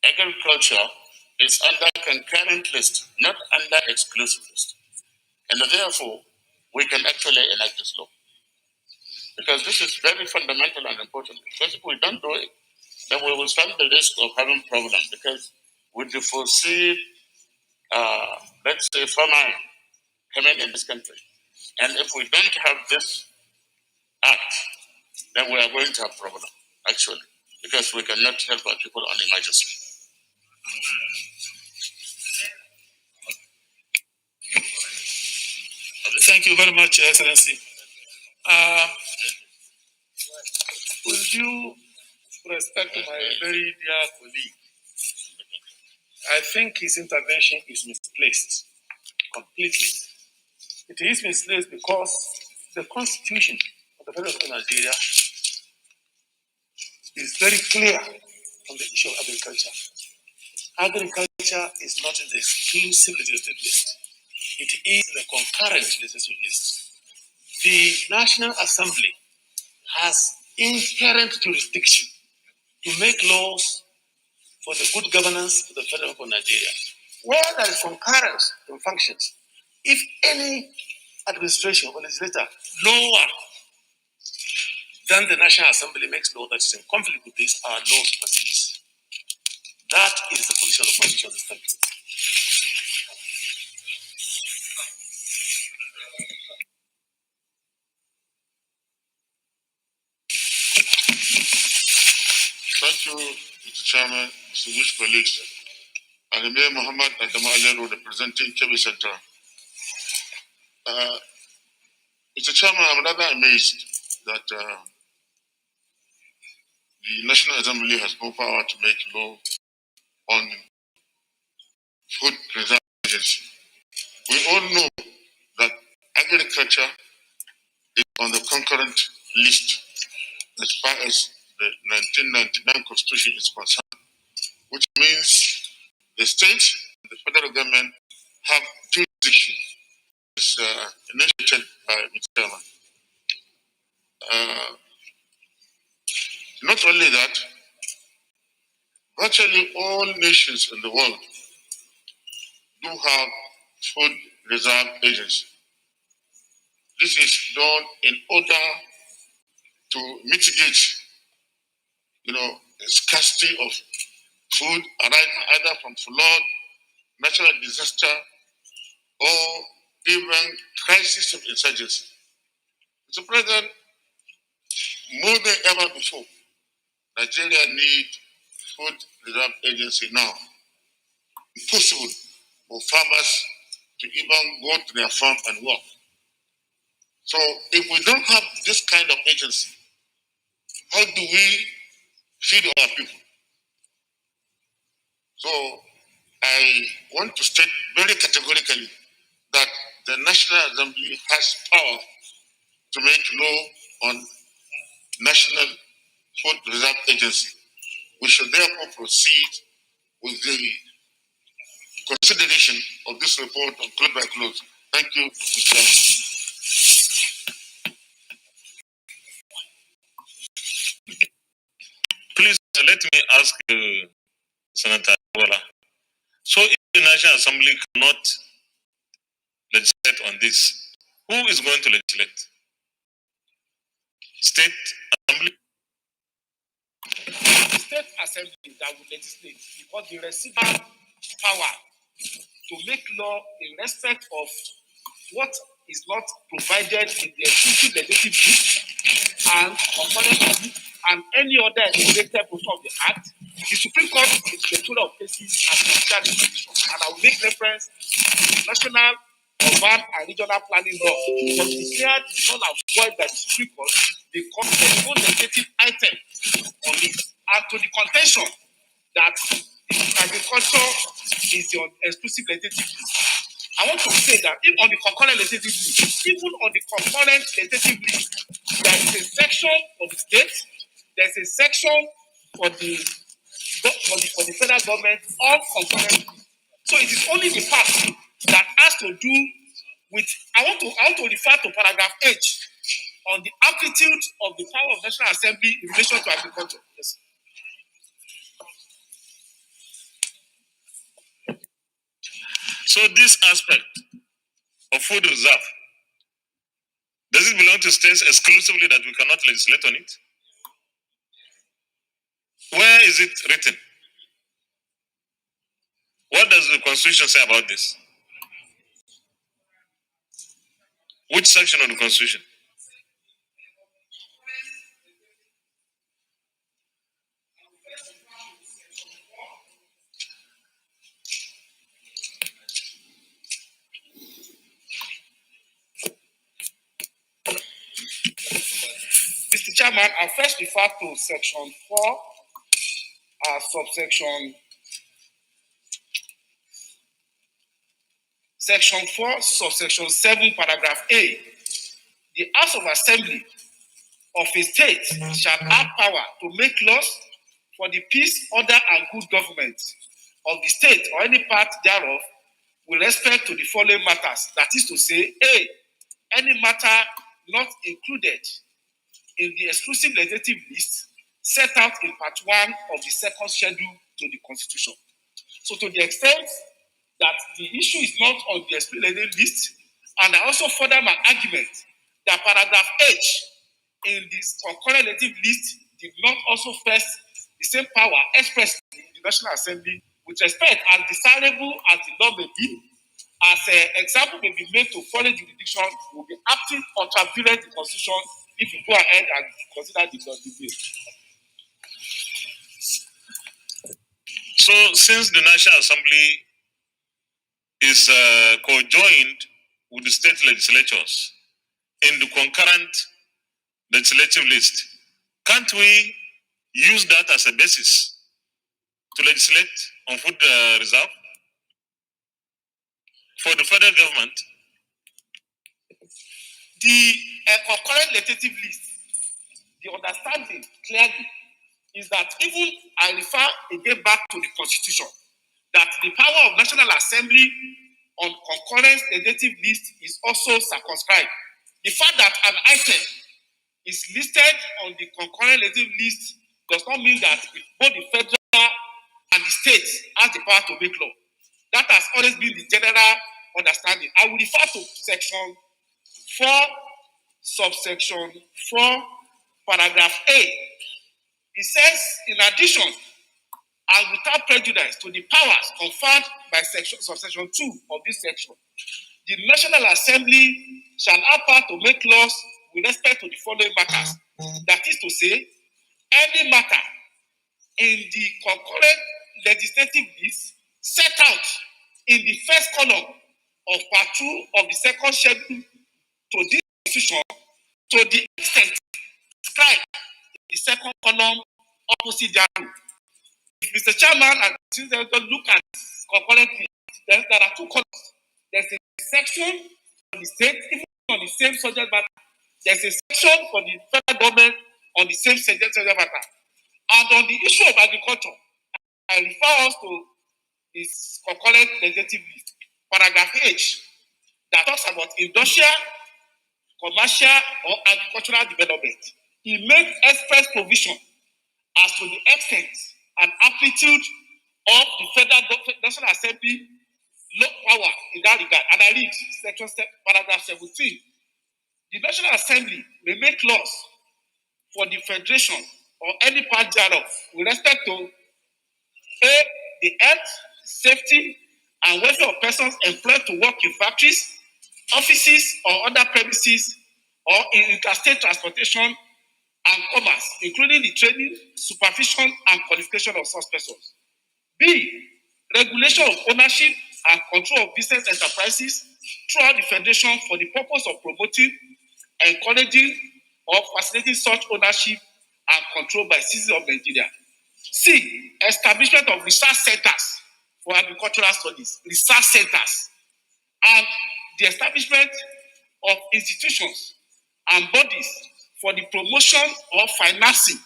agriculture is under concurrent list, not under exclusive list. And therefore, we can actually enact this law. Because this is very fundamental and important. Because if we don't do it, then we will stand the risk of having problems. Because with the foreseen, let's say, famine coming in this country, and if we don't have this act, then we are going to have problem, actually, because we cannot help our people on emergency. Thank you very much, Excellency. With due respect to my very dear colleague, I think his intervention is misplaced completely. It is misplaced because the Constitution of the Federal Republic of Nigeria is very clear on the issue of agriculture. Agriculture is not in the exclusive legislative list. It is in the concurrent legislative list. The National Assembly has inherent jurisdiction to make laws for the good governance of the Federal Republic of Nigeria. Where there is concurrence in functions, if any administration or legislator lower than the National Assembly makes law that is in conflict with this, our law supersedes. That is the position of the Constitution of this country. Thank you, Mr. Chairman, distinguished colleagues. I remain Muhammad Adamu representing Kebbi Central. Mr. Chairman, I'm rather amazed that the National Assembly has no power to make law on food preservation agency. We all know that agriculture is on the concurrent list as far as the 1999 Constitution is concerned, which means the state and the federal government have jurisdiction, as initiated by Mr. Chairman. Not only that, virtually all nations in the world do have food reserve agency. This is done in order to mitigate, scarcity of food arising either from flood, natural disaster, or even crisis of insurgency. Mr. President, more than ever before, Nigeria needs food reserve agency now. It's possible for farmers to even go to their farm and work. So if we don't have this kind of agency, how do we feed our people? So I want to state very categorically that the National Assembly has power to make law on National Food Reserve Agency. We should therefore proceed with the consideration of this report on close by close. Thank you, Mr. Chairman. Please let me ask Senator Wala. So if the National Assembly cannot legislate on this, who is going to legislate? State Assembly? The State Assembly that will legislate because the receiving power to make law in respect of what is not provided in the exclusive legislative list and concurrent list and any other related portion of the Act. The Supreme Court is the total of cases as judicial institution, and I will make reference to the National, Urban, and Regional Planning Law, but declared null and void by the Supreme Court because there is no legislative item on it, and to the contention that agriculture is the exclusive legislative list. I want to say that if on the concurrent legislative list, even on the concurrent legislative list, there is a section for the state, there's a section for the federal government on concurrent list. So it is only the part that has to do with, I want to refer to paragraph H on the amplitude of the power of National Assembly in relation to agriculture. Yes. So this aspect of food reserve, does it belong to states exclusively that we cannot legislate on it? Where is it written? What does the Constitution say about this? Which section of the Constitution? Mr. Chairman, I first refer to section 4, subsection section 4, subsection 7, paragraph A. The House of Assembly of a state shall have power to make laws for the peace, order, and good government of the state or any part thereof with respect to the following matters. That is to say, A, any matter not included in the exclusive legislative list set out in part 1 of the second schedule to the Constitution. So to the extent that the issue is not on the exclusive legislative list, and I also further my argument that paragraph H in this concurrent legislative list did not also first the same power expressed in the National Assembly with respect as desirable as the law may be, as an example may be made to foreign jurisdiction will be acting contravened the Constitution if you go ahead and consider the bill. So since the National Assembly is co-joined with the state legislatures in the concurrent legislative list, can't we use that as a basis to legislate on food reserve for the federal government? The concurrent legislative list, the understanding clearly is that even I refer again back to the Constitution, that the power of National Assembly on concurrent legislative list is also circumscribed. The fact that an item is listed on the concurrent legislative list does not mean that both the federal and the state has the power to make law. That has always been the general understanding. I will refer to section 4, subsection 4, paragraph A. It says, in addition, and without prejudice to the powers conferred by subsection 2 of this section, the National Assembly shall have power to make laws with respect to the following matters. That is to say, any matter in the concurrent legislative list set out in the first column of part 2 of the second schedule to this constitution to the extent described in the second column opposite thereto. If Mr. Chairman and Senator look at concurrently, there are two columns. There's a section on the state, even on the same subject matter. There's a section for the federal government on the same subject matter. And on the issue of agriculture, I refer us to this concurrent legislative list, paragraph H, that talks about industrial, commercial, or agricultural development. He made express provision as to the extent and amplitude of the Federal National Assembly law power in that regard. And I read section paragraph 17. The National Assembly may make laws for the Federation or any part thereof with respect to A, the health, safety, and welfare of persons employed to work in factories, offices, or other premises, or in interstate transportation and commerce, including the training, supervision, and qualification of such persons. B, regulation of ownership and control of business enterprises throughout the Federation for the purpose of promoting, encouraging, or facilitating such ownership and control by citizens of Nigeria. C, establishment of research centers for agricultural studies, research centers, and the establishment of institutions and bodies for the promotion or financing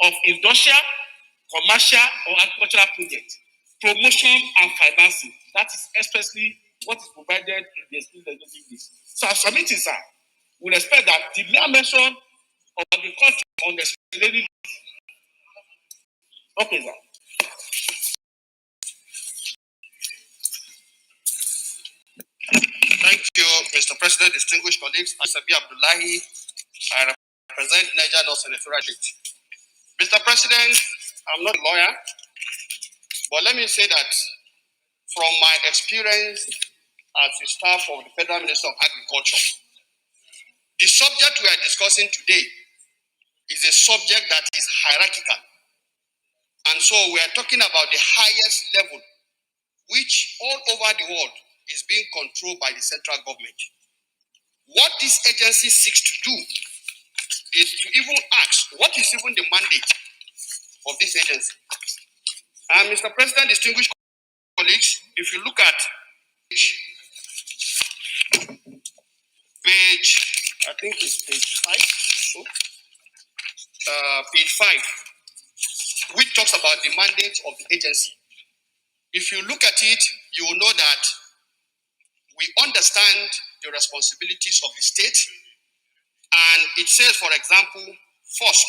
of industrial, commercial, or agricultural projects. Promotion and financing. That is especially what is provided in the legislative list. So I'm submitting, sir, we expect that the mere mention of agriculture on the legislative list. Okay, sir. Thank you, Mr. President, distinguished colleagues. I'm Sabi Abdullahi. I represent Njenje North Senatorial District. Mr. President, I'm not a lawyer, but let me say that from my experience as the staff of the Federal Minister of Agriculture, the subject we are discussing today is a subject that is hierarchical. And so we are talking about the highest level, which all over the world is being controlled by the central government. What this agency seeks to do is to even ask, what is even the mandate of this agency? And Mr. President, distinguished colleagues, if you look at page, I think it's page 5, so, page 5, which talks about the mandate of the agency. If you look at it, you will know that we understand the responsibilities of the state. And it says, for example, first,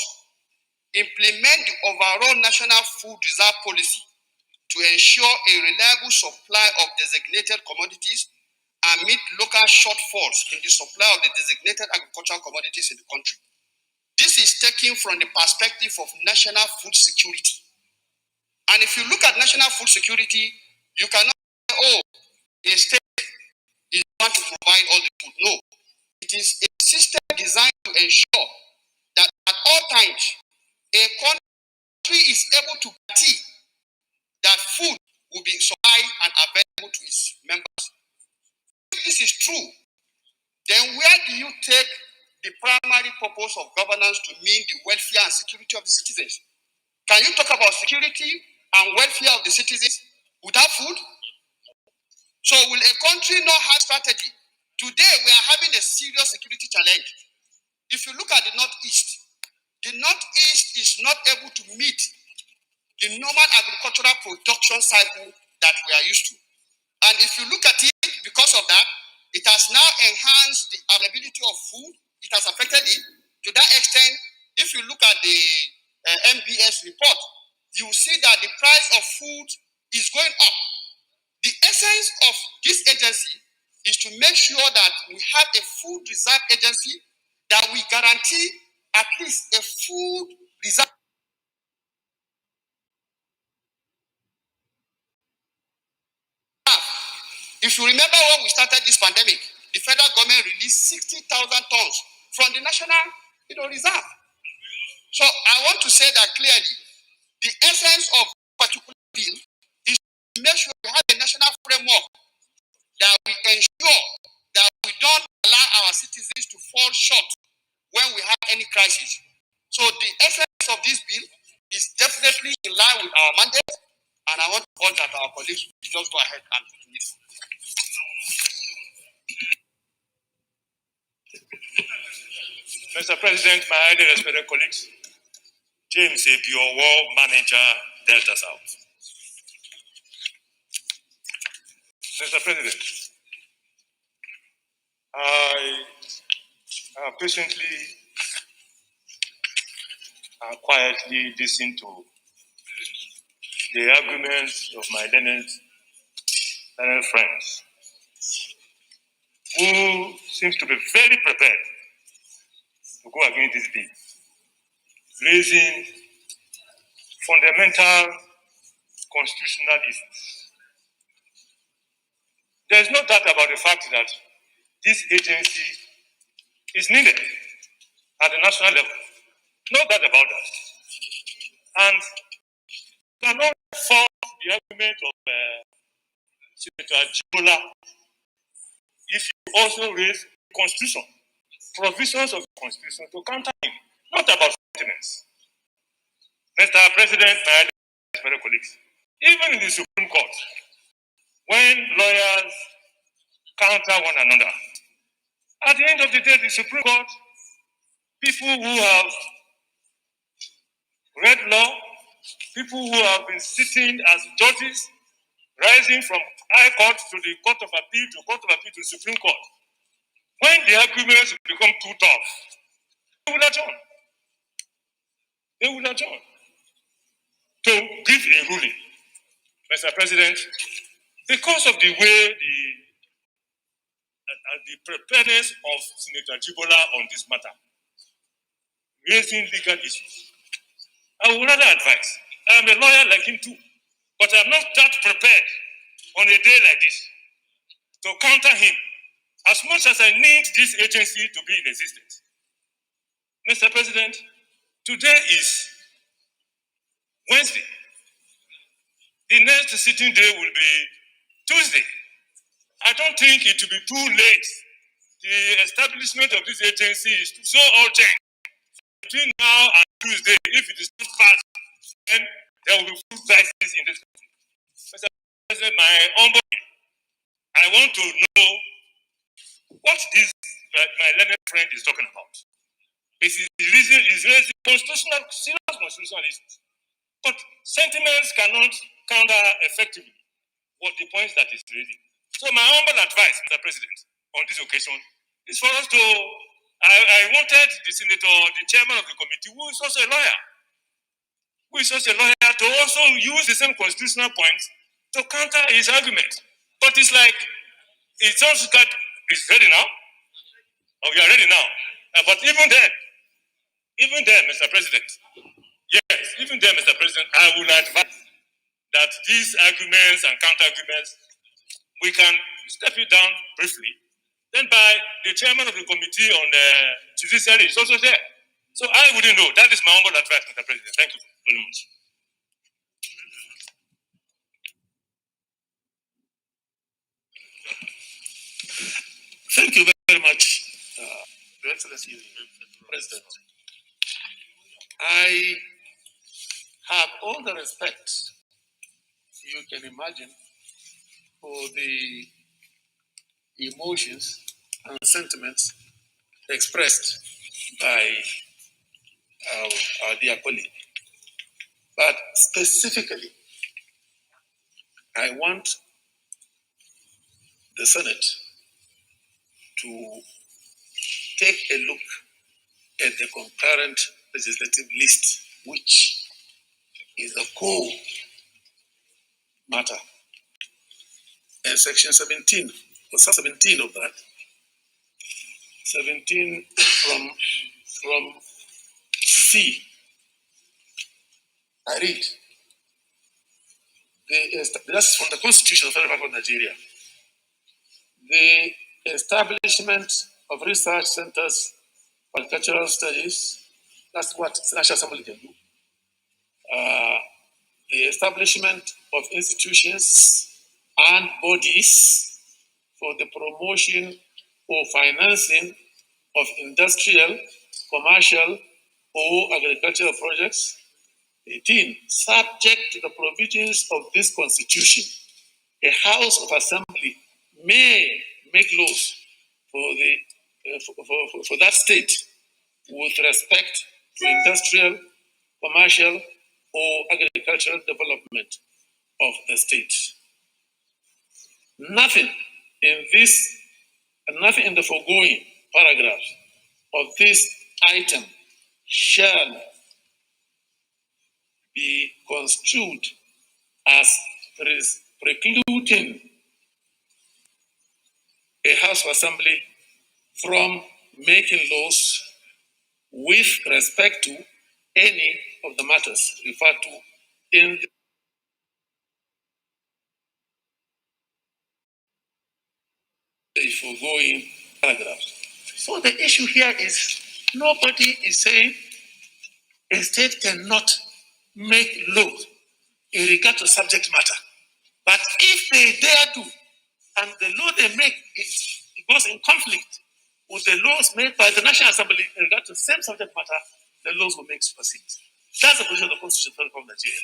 implement the overall national food reserve policy to ensure a reliable supply of designated commodities and meet local shortfalls in the supply of the designated agricultural commodities in the country. This is taken from the perspective of national food security. And if you look at national food security, you cannot say, oh, a state is going to provide all the food. No. It is a system designed to ensure that at all times, a country is able to guarantee that food will be supplied and available to its members. If this is true, then where do you take the primary purpose of governance to mean the welfare and security of the citizens? Can you talk about security and welfare of the citizens without food? So will a country not have strategy? Today we are having a serious security challenge. If you look at the Northeast is not able to meet the normal agricultural production cycle that we are used to. And if you look at it, because of that, it has now enhanced the availability of food. It has affected it. To that extent, if you look at the MBS report, you will see that the price of food is going up. The essence of this agency is to make sure that we have a food reserve agency, that we guarantee at least a food reserve. If you remember when we started this pandemic, the federal government released 60,000 tons from the national reserve. So I want to say that clearly, the essence of particular bill is to make sure we have a national framework that we ensure that we don't allow our citizens to fall short when we have any crisis. So the essence of this bill is definitely in line with our mandate, and I want to urge that our colleagues just go ahead and do it. Mr. President, my highly respected colleagues, James Ebio, War Manager, Delta South. Mr. President, I patiently quietly listened to the arguments of my learned friends, who seems to be very prepared to go against this bill, raising fundamental constitutional issues. There is no doubt about the fact that this agency is needed at the national level. No doubt about that. And you cannot fault the argument of Senator Jibola if you also raise the Constitution, provisions of the Constitution to counter him, not about sentiments. Mr. President, my fellow colleagues, even in the Supreme Court, when lawyers counter one another, at the end of the day, the Supreme Court, people who have read law, people who have been sitting as judges, rising from High Court to the Court of Appeal to Court of Appeal to the Supreme Court, when the arguments become too tough, they will adjourn. They will adjourn to give a ruling. Mr. President, because of the way the preparedness of Senator Jibola on this matter, raising legal issues, I would rather advise. I am a lawyer like him too, but I'm not that prepared on a day like this to counter him as much as I need this agency to be in existence. Mr. President, today is Wednesday. The next sitting day will be Tuesday. I don't think it will be too late. The establishment of this agency is so urgent. Between now and Tuesday, if it is not fast, then there will be food crisis in this country. Mr. President, my humble, I want to know what this my learned friend is talking about. This is raising constitutional, serious constitutional issues. But sentiments cannot counter effectively what the points that is raising. So my humble advice, Mr. President, on this occasion is for us to, I wanted the senator, the chairman of the committee, who is also a lawyer, to also use the same constitutional points to counter his argument. But it's like, it's also got, it's ready now. Oh, we are ready now. But even then, Mr. President, yes, even then, Mr. President, I would advise that these arguments and counter-arguments, we can step it down briefly. Then by the chairman of the committee on the judiciary is also there. So I wouldn't know. That is my humble advice, Mr. President. Thank you very much. Thank you very much, Your Excellency, President. I have all the respect you can imagine for the emotions and sentiments expressed by our dear colleague. But specifically, I want the Senate to take a look at the concurrent legislative list, which is the core matter section 17, or 17 of that, 17 from C, I read, that's from the Constitution of the Federal Republic of Nigeria. The establishment of research centers for cultural studies, that's what the National Assembly can do. The establishment of institutions and bodies for the promotion or financing of industrial, commercial, or agricultural projects. 18. Subject to the provisions of this Constitution, a House of Assembly may make laws for that state with respect to industrial, commercial, or agricultural development of the state. Nothing in the foregoing paragraphs of this item shall be construed as precluding a House of Assembly from making laws with respect to any of the matters referred to in the foregoing paragraphs. So the issue here is nobody is saying a state cannot make laws in regard to subject matter. But if they dare to, and the law they make it goes in conflict with the laws made by the National Assembly in regard to the same subject matter, the laws will make supersede. That's the position of the Constitution of Nigeria.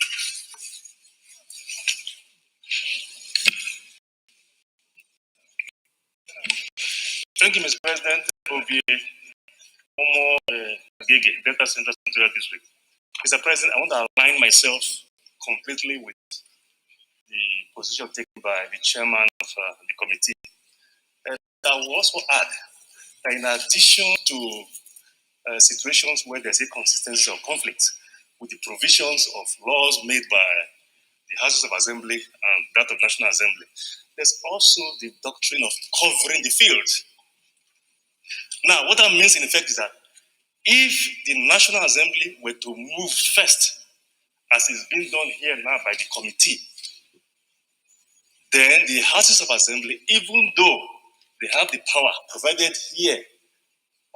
Thank you, Mr. President. It will be more Delta Central Senatorial District. Mr. President, I want to align myself completely with the position taken by the chairman of the committee. I will also add that in addition to situations where there's a consistency or conflict with the provisions of laws made by the Houses of Assembly and that of National Assembly, there's also the doctrine of covering the field. Now, what that means in effect is that if the National Assembly were to move first, as is being done here now by the committee, then the Houses of Assembly, even though they have the power provided here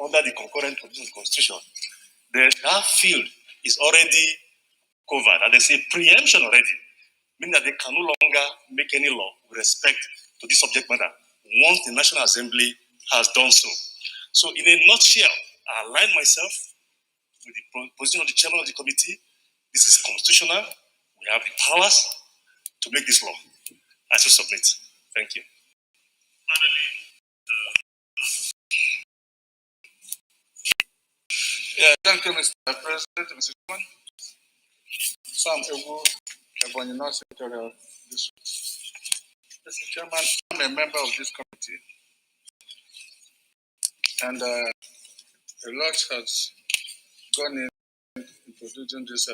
under the concurrent provisions of the Constitution, that field is already covered, and there's a preemption already, meaning that they can no longer make any law with respect to this subject matter once the National Assembly has done so. So, in a nutshell, I align myself with the position of the chairman of the committee. This is constitutional. We have the powers to make this law. I shall submit. Thank you. Yeah, thank you, Mr. President, Mr. Chairman. Sam Ewu, Ebonyi North Senatorial District. Mr. Chairman, I'm a member of this committee, and a lot has gone in introducing this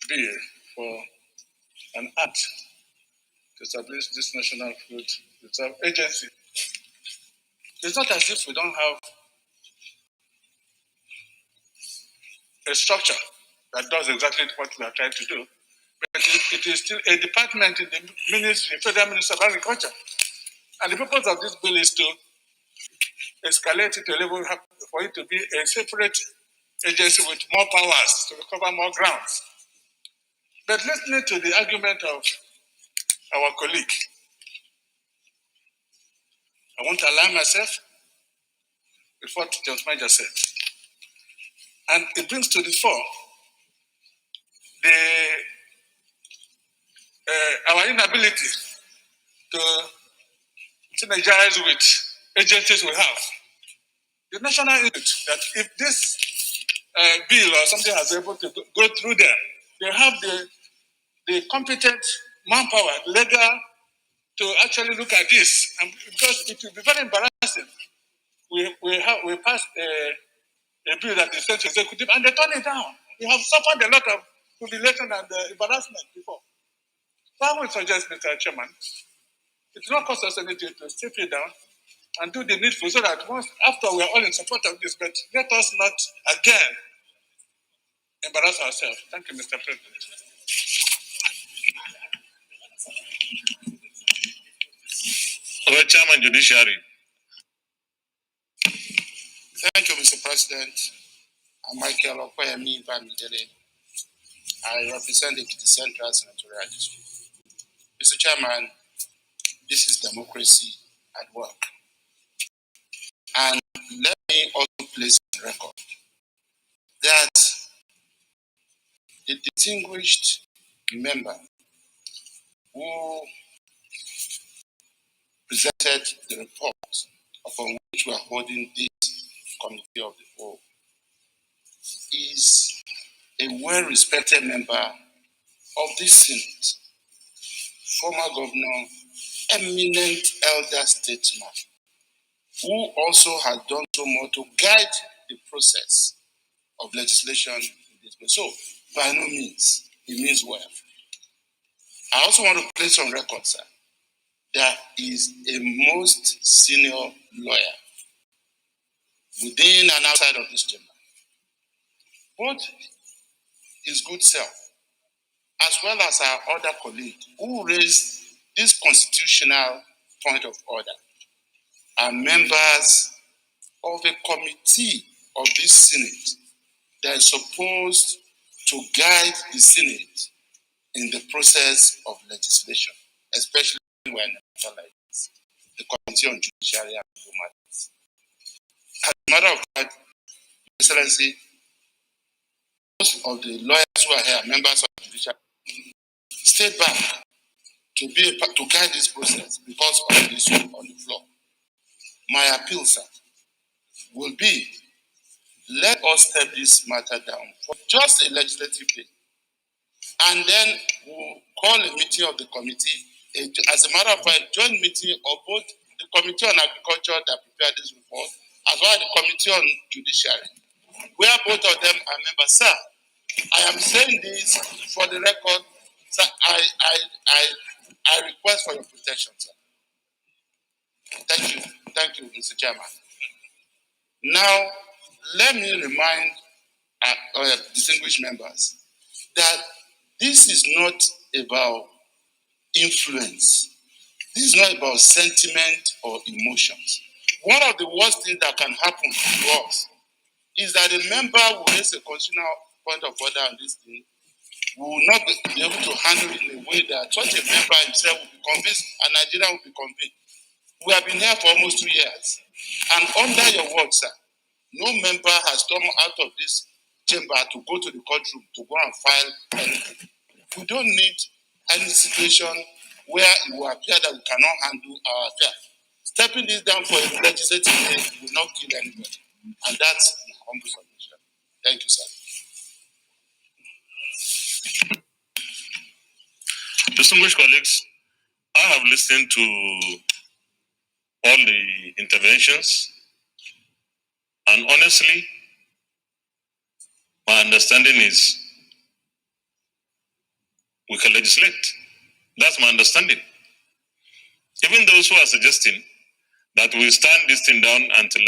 bill for an act to establish this National Food Reserve Agency. It's not as if we don't have a structure that does exactly what we are trying to do, but it is still a department in the Ministry, Federal Ministry of Agriculture. And the purpose of this bill is to escalate it to a level for it to be a separate agency with more powers to cover more grounds. But listening to the argument of our colleague, I want to align myself with what Judge Major said. And it brings to the fore our inability to synergize with agencies we have. The National Institute, that if this bill or something has been able to go through them, they have the competent manpower, legal, to actually look at this. And because it will be very embarrassing. We passed a bill that is sent to executive and they turn it down. We have suffered a lot of humiliation and embarrassment before. So I would suggest, Mr. Chairman, it will not cost us anything to strip it down and do the needful so that once after we are all in support of this, but let us not again embarrass ourselves. Thank you, Mr. President. Our Chairman Judiciary. Thank you, Mr. President. I'm Michael Okoyemi Bamidele. I represent the Ekiti Central Senatorial District. Mr. Chairman, this is democracy at work. And let me also place on record that the distinguished member who presented the report upon which we are holding this committee of the whole is a well-respected member of this Senate, former governor, eminent elder statesman, who also has done so much to guide the process of legislation in this place. So, by no means, he means well. I also want to place on record, sir, that is a most senior lawyer within and outside of this chamber. Both his good self, as well as our other colleagues who raised this constitutional point of order, are members of a committee of this Senate that is supposed to guide the Senate in the process of legislation, especially when like this, the Committee on Judiciary and Legal Matters. As a matter of fact, Excellency, most of the lawyers who are here, members of the Judiciary, stayed back to guide this process because of this on the floor. My appeal, sir, will be let us step this matter down for just a legislative day. And then we'll call a meeting of the committee, as a matter of fact, joint meeting of both the Committee on Agriculture that prepared this report, as well as the Committee on Judiciary, where both of them are members. Sir, I am saying this for the record. Sir, I request for your protection, sir. Thank you, Mr. Chairman. Now, let me remind distinguished members that this is not about influence. This is not about sentiment or emotions. One of the worst things that can happen to us is that a member will raise a constitutional point of order on this thing, will not be able to handle it in a way that such a member himself will be convinced and Nigeria will be convinced. We have been here for almost 2 years. And under your word, sir, no member has come out of this chamber to go to the courtroom to go and file anything. We don't need any situation where it will appear that we cannot handle our affair. Stepping this down for a legislative day will not kill anybody. And that's my humble submission. Thank you, sir. Distinguished colleagues, I have listened to all the interventions, and honestly, my understanding is we can legislate. That's my understanding. Even those who are suggesting that we stand this thing down until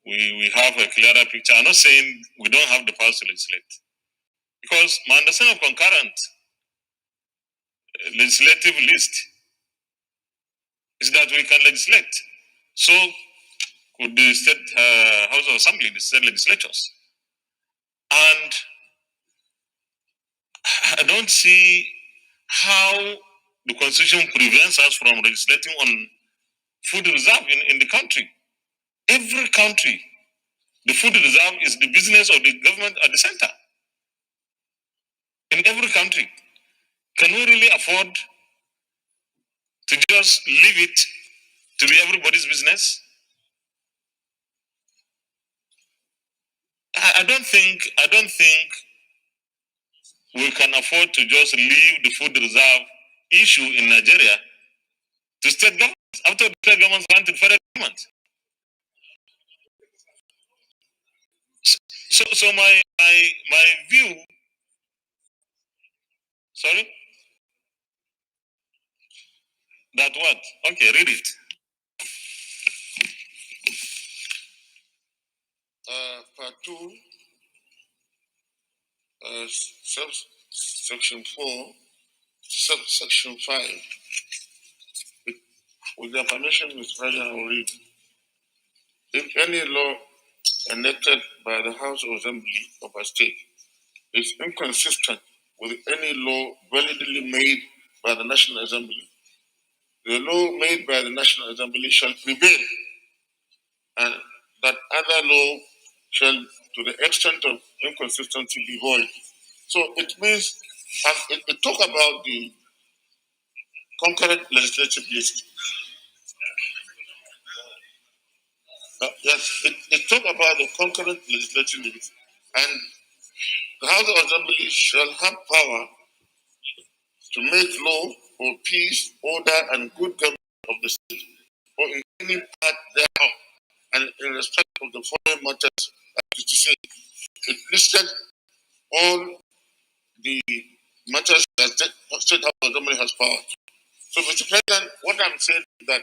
we have a clearer picture, I'm not saying we don't have the power to legislate. Because my understanding of concurrent legislative list is that we can legislate. So could the State House of Assembly, the state legislatures. And I don't see how the Constitution prevents us from legislating on food reserve in the country. Every country, the food reserve is the business of the government at the center. In every country. Can we really afford to just leave it to be everybody's business? I don't think we can afford to just leave the food reserve issue in Nigeria to state governments after the state governments went to the federal government. So my view, sorry? That what? Okay, read it. Part 2, Section 4, Subsection 5. With your permission, Mr. President, I will read. If any law enacted by the House of Assembly of a state is inconsistent with any law validly made by the National Assembly, the law made by the National Assembly shall prevail, and that other law shall, to the extent of inconsistency, be void. So it means, it talk about the concurrent legislative list. Yes, it talk about the concurrent legislative list, and the House of Assembly shall have power to make law for peace, order, and good government of the state, or in any part thereof, and in respect of the following matters, as to say, it listed all the matters that the State House of Assembly has power. So, Mr. President, what I'm saying is that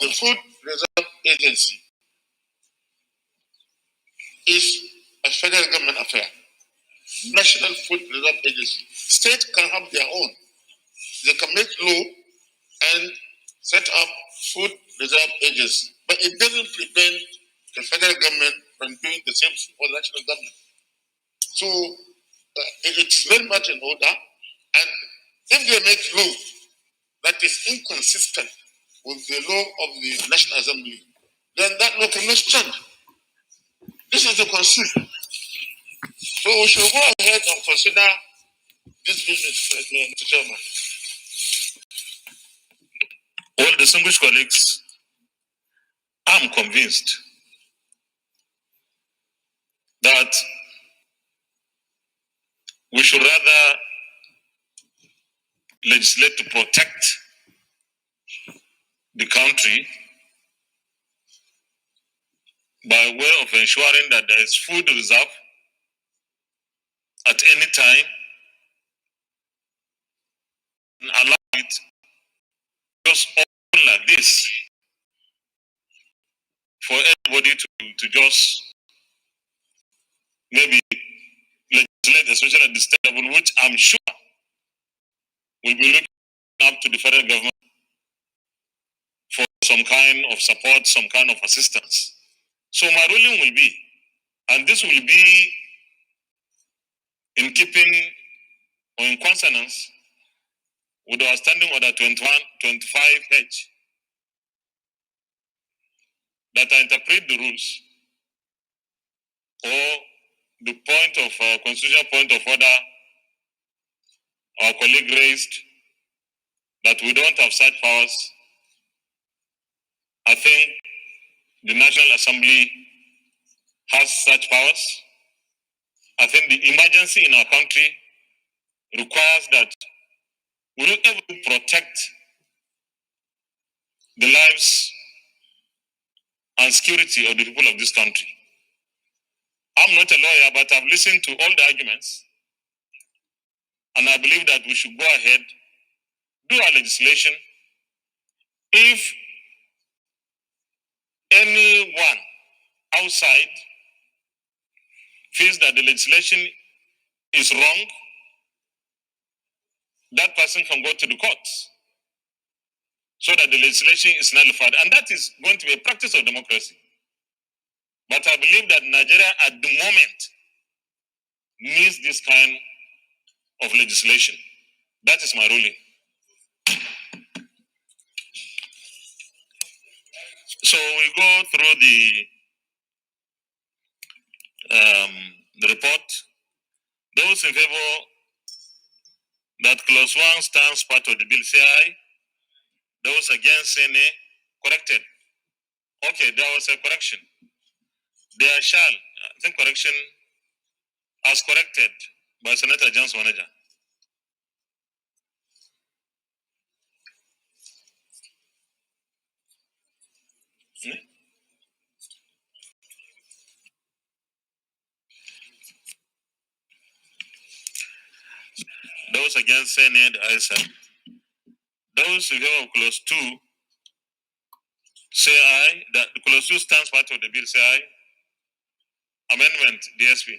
the Food Reserve Agency is a federal government affair. National Food Reserve Agency. States can have their own. They can make law and set up food reserve agency. But it doesn't prevent the federal government from doing the same thing for the national government. So it is very much in order. And if they make law that is inconsistent with the law of the National Assembly, then that law cannot stand. This is the Constitution. So we should go ahead and consider this business, Mr. Chairman. Well, distinguished colleagues, I'm convinced that we should rather legislate to protect the country by way of ensuring that there is food reserve at any time and allow it just open like this for everybody to just maybe legislate, especially at the state level, which I'm sure will be looking up to the federal government for some kind of support, some kind of assistance. So my ruling will be, and this will be in keeping or in consonance with our Standing Order 25H, that I interpret the rules or the point of constitutional point of order our colleague raised, that we don't have such powers. I think the National Assembly has such powers. I think the emergency in our country requires that we will able to protect the lives and security of the people of this country. I'm not a lawyer, but I've listened to all the arguments, and I believe that we should go ahead, do our legislation. If anyone outside feels that the legislation is wrong, that person can go to the courts so that the legislation is nullified. And that is going to be a practice of democracy. But I believe that Nigeria at the moment needs this kind of legislation. That is my ruling. So we go through the report. Those in favor that clause 1 stands part of the bill, say aye. Those against, say nay. Corrected. Okay, there was a correction. There shall, I think correction as corrected by Senator James Manager. Those against, say nay. The ayes have. Those Those in favor of clause 2 say aye. That the clause 2 stands part of the bill, say aye. Amendment, DSP.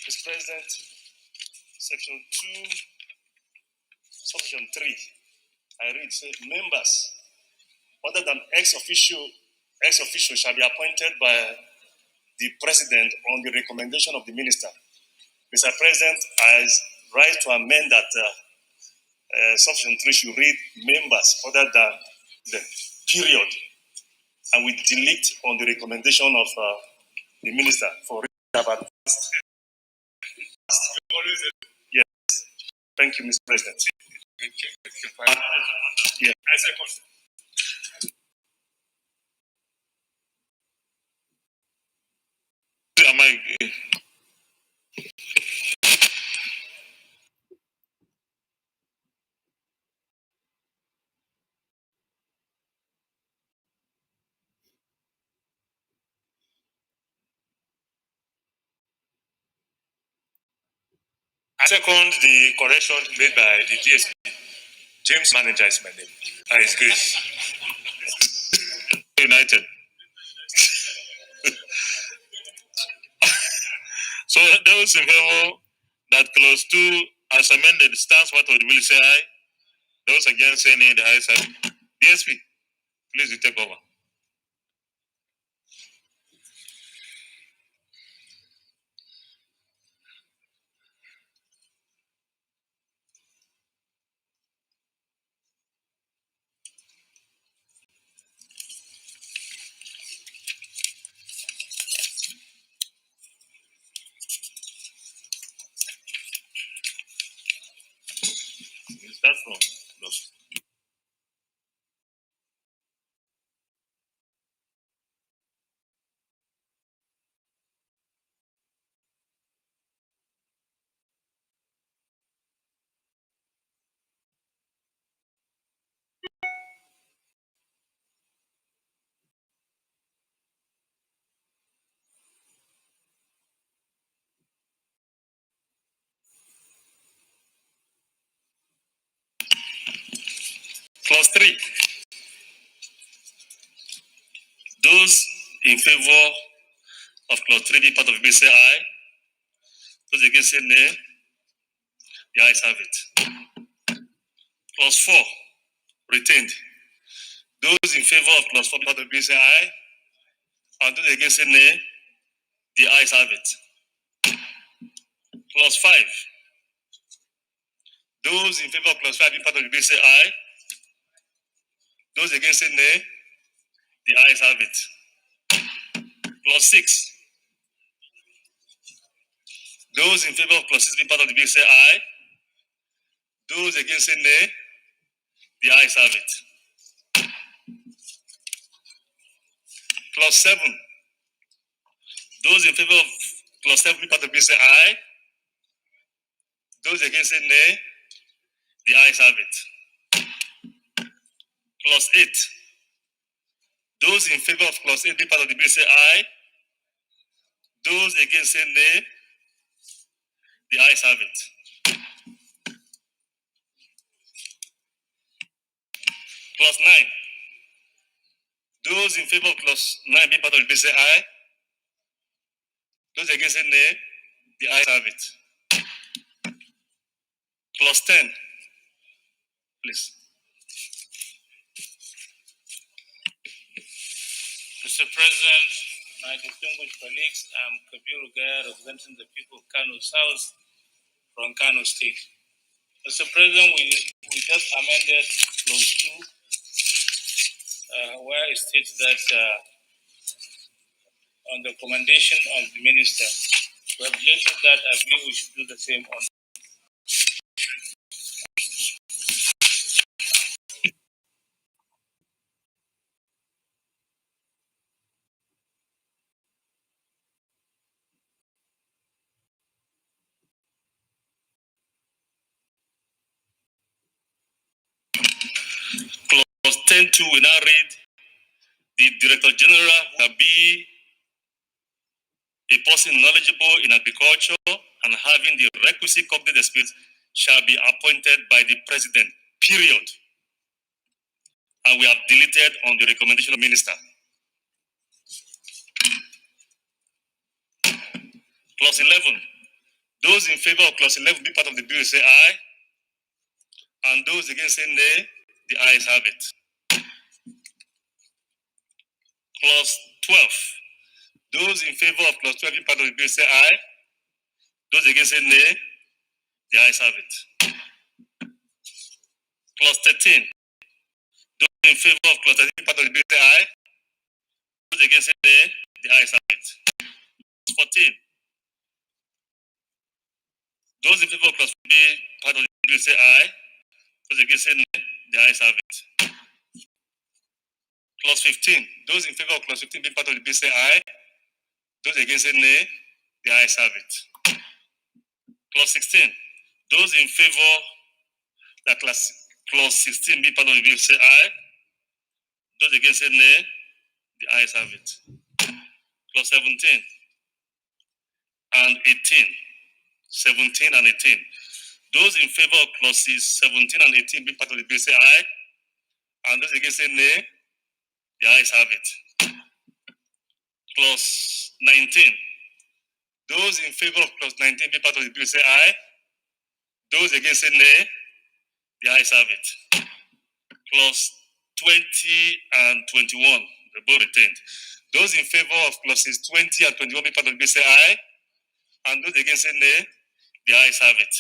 Mr. President, section 2, section 3, I read, say, members other than ex officio shall be appointed by the president on the recommendation of the minister. Mr. President, I rise to amend that section 3 should read members other than the period, and we delete on the recommendation of the minister for about. Yes, thank you, Mr. President. Yeah, I second. Am I? I second the correction made by the DSP. James Manager is my name. And his grace. United. So those in favor that clause 2 as amended stands part of the bill, say aye. Those against say nay, the ayes have it. DSP, please you take over. You start from those. Clause 3. Those in favor of clause 3 be part of the bill say aye. Those against say nay. The ayes have it. Clause 4. Retained. Those in favor of clause 4 be part of the bill say aye. And those against say nay. The ayes have it. Clause 5. Those in favor of clause 5 be part of the bill say aye. Those against say nay. The ayes have it. Clause 6. Those in favor of clause 6 be part of the bill say aye. Those against say nay. The ayes have it. Clause 7. Those in favor of clause 7 be part of the bill say aye. Those against say nay. The ayes have it. Clause 8. Those in favor of clause 8 be part of the bill say aye. Those against say nay. The ayes have it. Clause 9. Those in favor of clause 9 be part of the bill say aye. Those against say nay. The ayes have it. Clause 10. Please. Mr. President, my distinguished colleagues, I'm Kabir Ugaya, representing the people of Kano South from Kano State. Mr. President, we just amended clause 2, where it states that on the recommendation of the minister, we have related that. I believe we should do the same on. Clause 10.2 we now read the Director General will be A person knowledgeable in agriculture and having the requisite cognitive experience shall be appointed by the president, period. And we have deleted on the recommendation of minister. Clause 11. Those in favor of clause 11 be part of the bill say aye. And those against say nay. The ayes have it. Clause 12. Those in favor of clause 12 be part of the bill say aye. Those against say nay. The ayes have it. Clause 13. Those in favor of clause 13 be part of the bill say aye. Those against say nay. The ayes have it. Clause 14. Those in favor of clause 14 be part of the bill say aye. Those against say nay. The ayes have it. Clause 15. Those in favor of clause 15 being part of the bill say aye. Those against say nay. The ayes have it. Clause 16. Those in favor that clause 16 be part of the bill say aye. Those against say nay. The ayes have it. Clause 17 and 18. 17 and 18. Those in favor of clauses 17 and 18 being part of the bill say aye. And those against say nay. The ayes have it. Clause 19. Those in favor of clause 19 be part of the bill say aye. Those against say nay. The ayes have it. Clause 20 and 21, the both retained. Those in favor of clauses 20 and 21 be part of the bill say aye. And those against say nay. The ayes have it.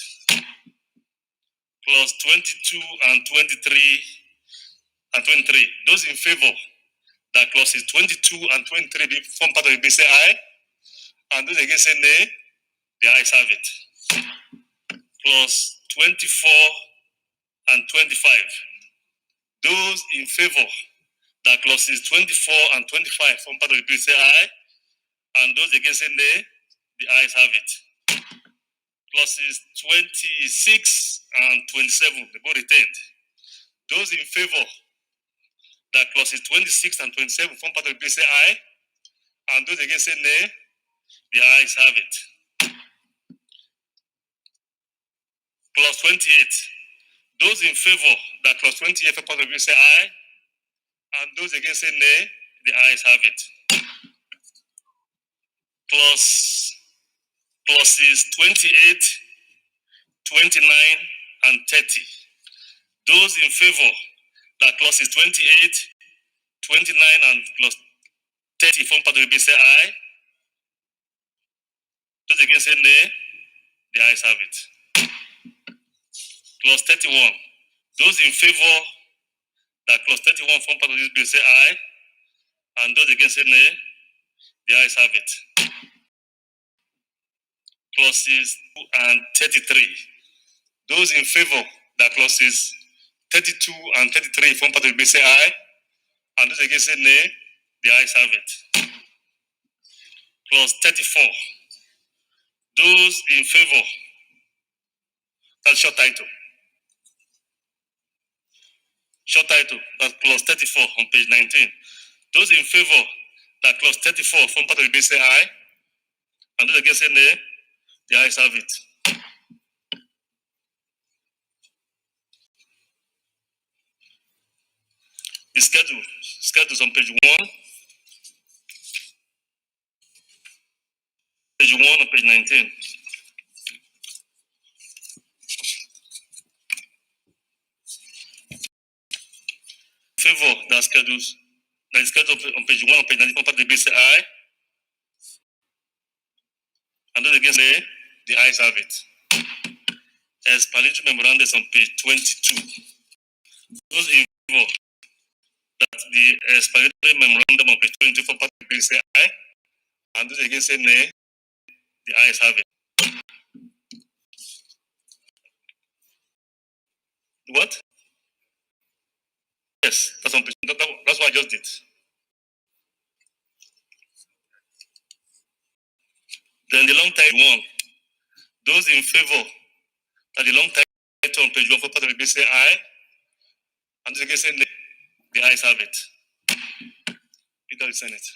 Clause 22 and 23 and 23. Those in favor that clauses 22 and 23 be form part of the bill say aye. And those against say nay. The ayes have it. Clause 24 and 25. Those in favor that clauses 24 and 25 form part of the bill say aye. And those against say nay. The ayes have it. Clauses 26 and 27, the both retained. Those in favor that clauses 26 and 27 form part of the bill say aye. And those against say nay. The ayes have it. Clause 28. Those in favor that clause 28 form part of the bill say aye. And those against say nay. The ayes have it. Clauses 28, 29, and 30. Those in favor that clauses 28, 29, and clause 30 form part of the bill say aye. Those against say nay. The ayes have it. Clause 31. Those in favor that clause 31 form part of this bill say aye. And those against say nay. The ayes have it. Clauses 2 and 33. Those in favor that clauses 32 and 33 form part of the bill say aye. And those against say nay. The ayes have it. Clause 34. Those in favor, that's short title. Short title, that's clause 34 on page 19. Those in favor that clause 34 form part of the bill say aye. And those against say nay. The ayes have it. The schedules on page 1. Page 1 on page 19. Favor that schedules on page 1 on page 19 part of the bill say aye. And those against nay. The ayes have it. Explanatory memorandum on page 22. Those in favor that the explanatory memorandum on page 22 for part of the bill say aye. And those against say nay. The ayes have it. What? Yes, that's on page. That's what I just did. Then the long title 1. Those in favor that the long title on page 1 for part of the bill say aye. And those against say nay. The ayes have it. Leader of the Senate.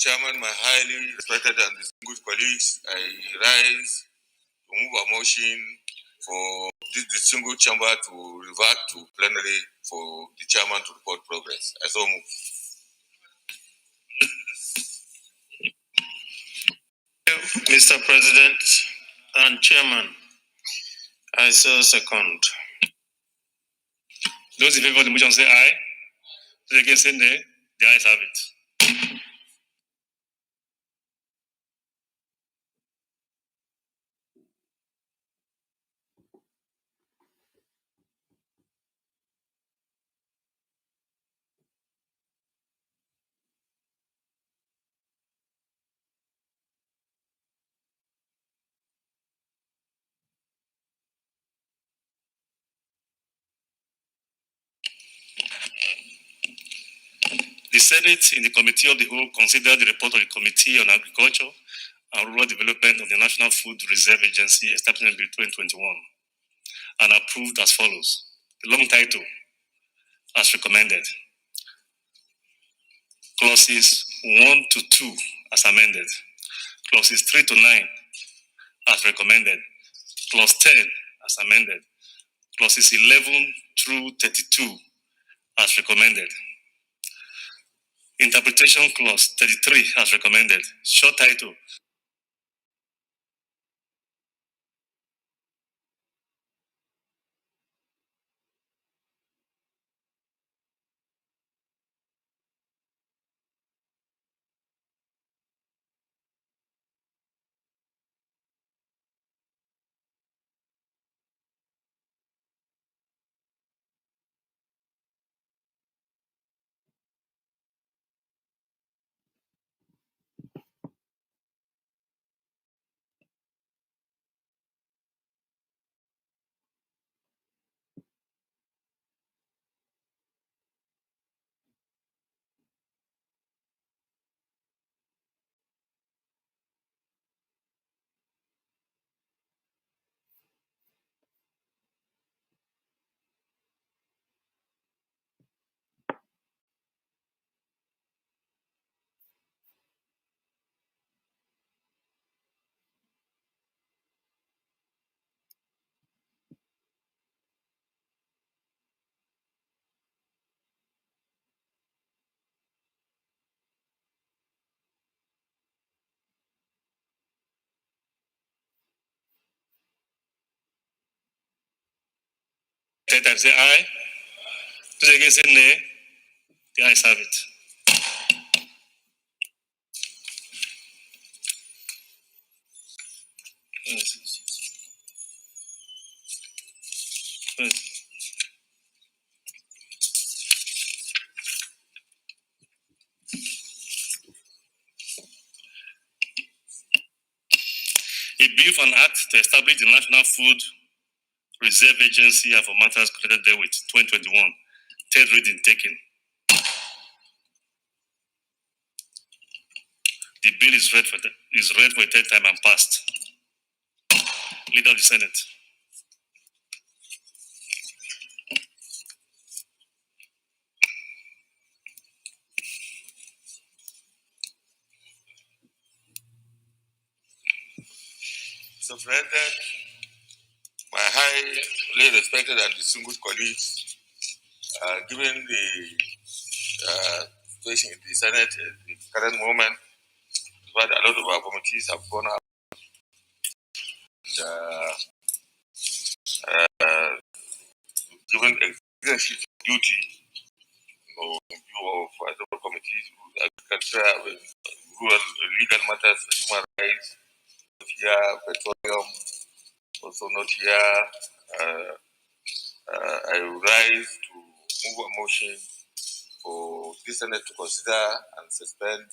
Chairman, my highly respected and distinguished colleagues, I rise to move a motion for this distinguished chamber to revert to plenary for the chairman to report progress. I so move. Mr. President and Chairman, I so second. Those in favor of the motion say aye. Those against say nay. The ayes have it. The Senate, in the Committee of the Whole, considered the report of the Committee on Agriculture and Rural Development of the National Food Reserve Agency established in 2021 and approved as follows. The long title, as recommended. Clauses 1 to 2, as amended. Clauses 3 to 9, as recommended. Clause 10, as amended. Clauses 11 through 32, as recommended. Interpretation clause 33 as recommended. Short title. Third time say aye. Those against say nay. The ayes have it. A bill for an act to establish the National Food Reserve Agency and for matters connected therewith, 2021. Third reading taken. The bill is read for a third time and passed. Leader of the Senate. Mr. President, my highly respected and distinguished colleagues, given the situation in the Senate at the current moment, but a lot of our committees have gone up and given executive duty in view of other committees, agriculture, rural legal matters, human rights, not here, petroleum, also not here. I rise to move a motion for this Senate to consider and suspend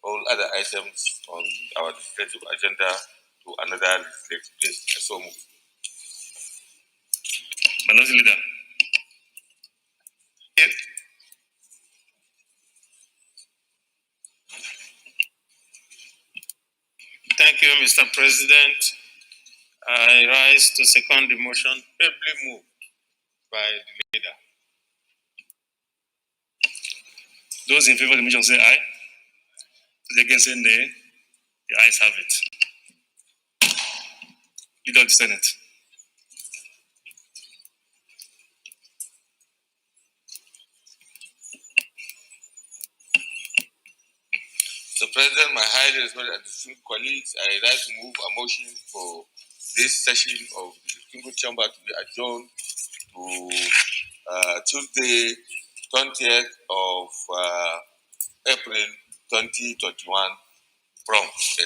all other items on our legislative agenda to another legislative day. I so move. Minority Leader. Thank you, Mr. President. I rise to second the motion ably moved by the leader. Those in favor of the motion say aye. Those against say nay. The ayes have it. Leader of the Senate. Mr. President, my highly respected and distinguished colleagues, I would like to move a motion for this session of the distinguished chamber to be adjourned to Tuesday, 20th of April 2021 from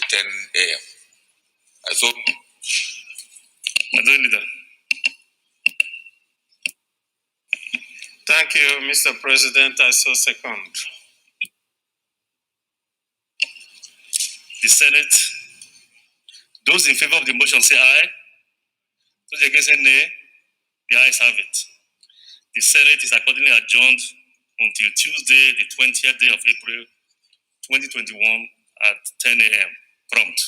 10 a.m. So, Majority Leader. Thank you, Mr. President. I so second. The Senate. Those in favor of the motion say aye. Those against say nay. The ayes have it. The Senate is accordingly adjourned until Tuesday, the 20th day of April, 2021 at 10 a.m. prompt.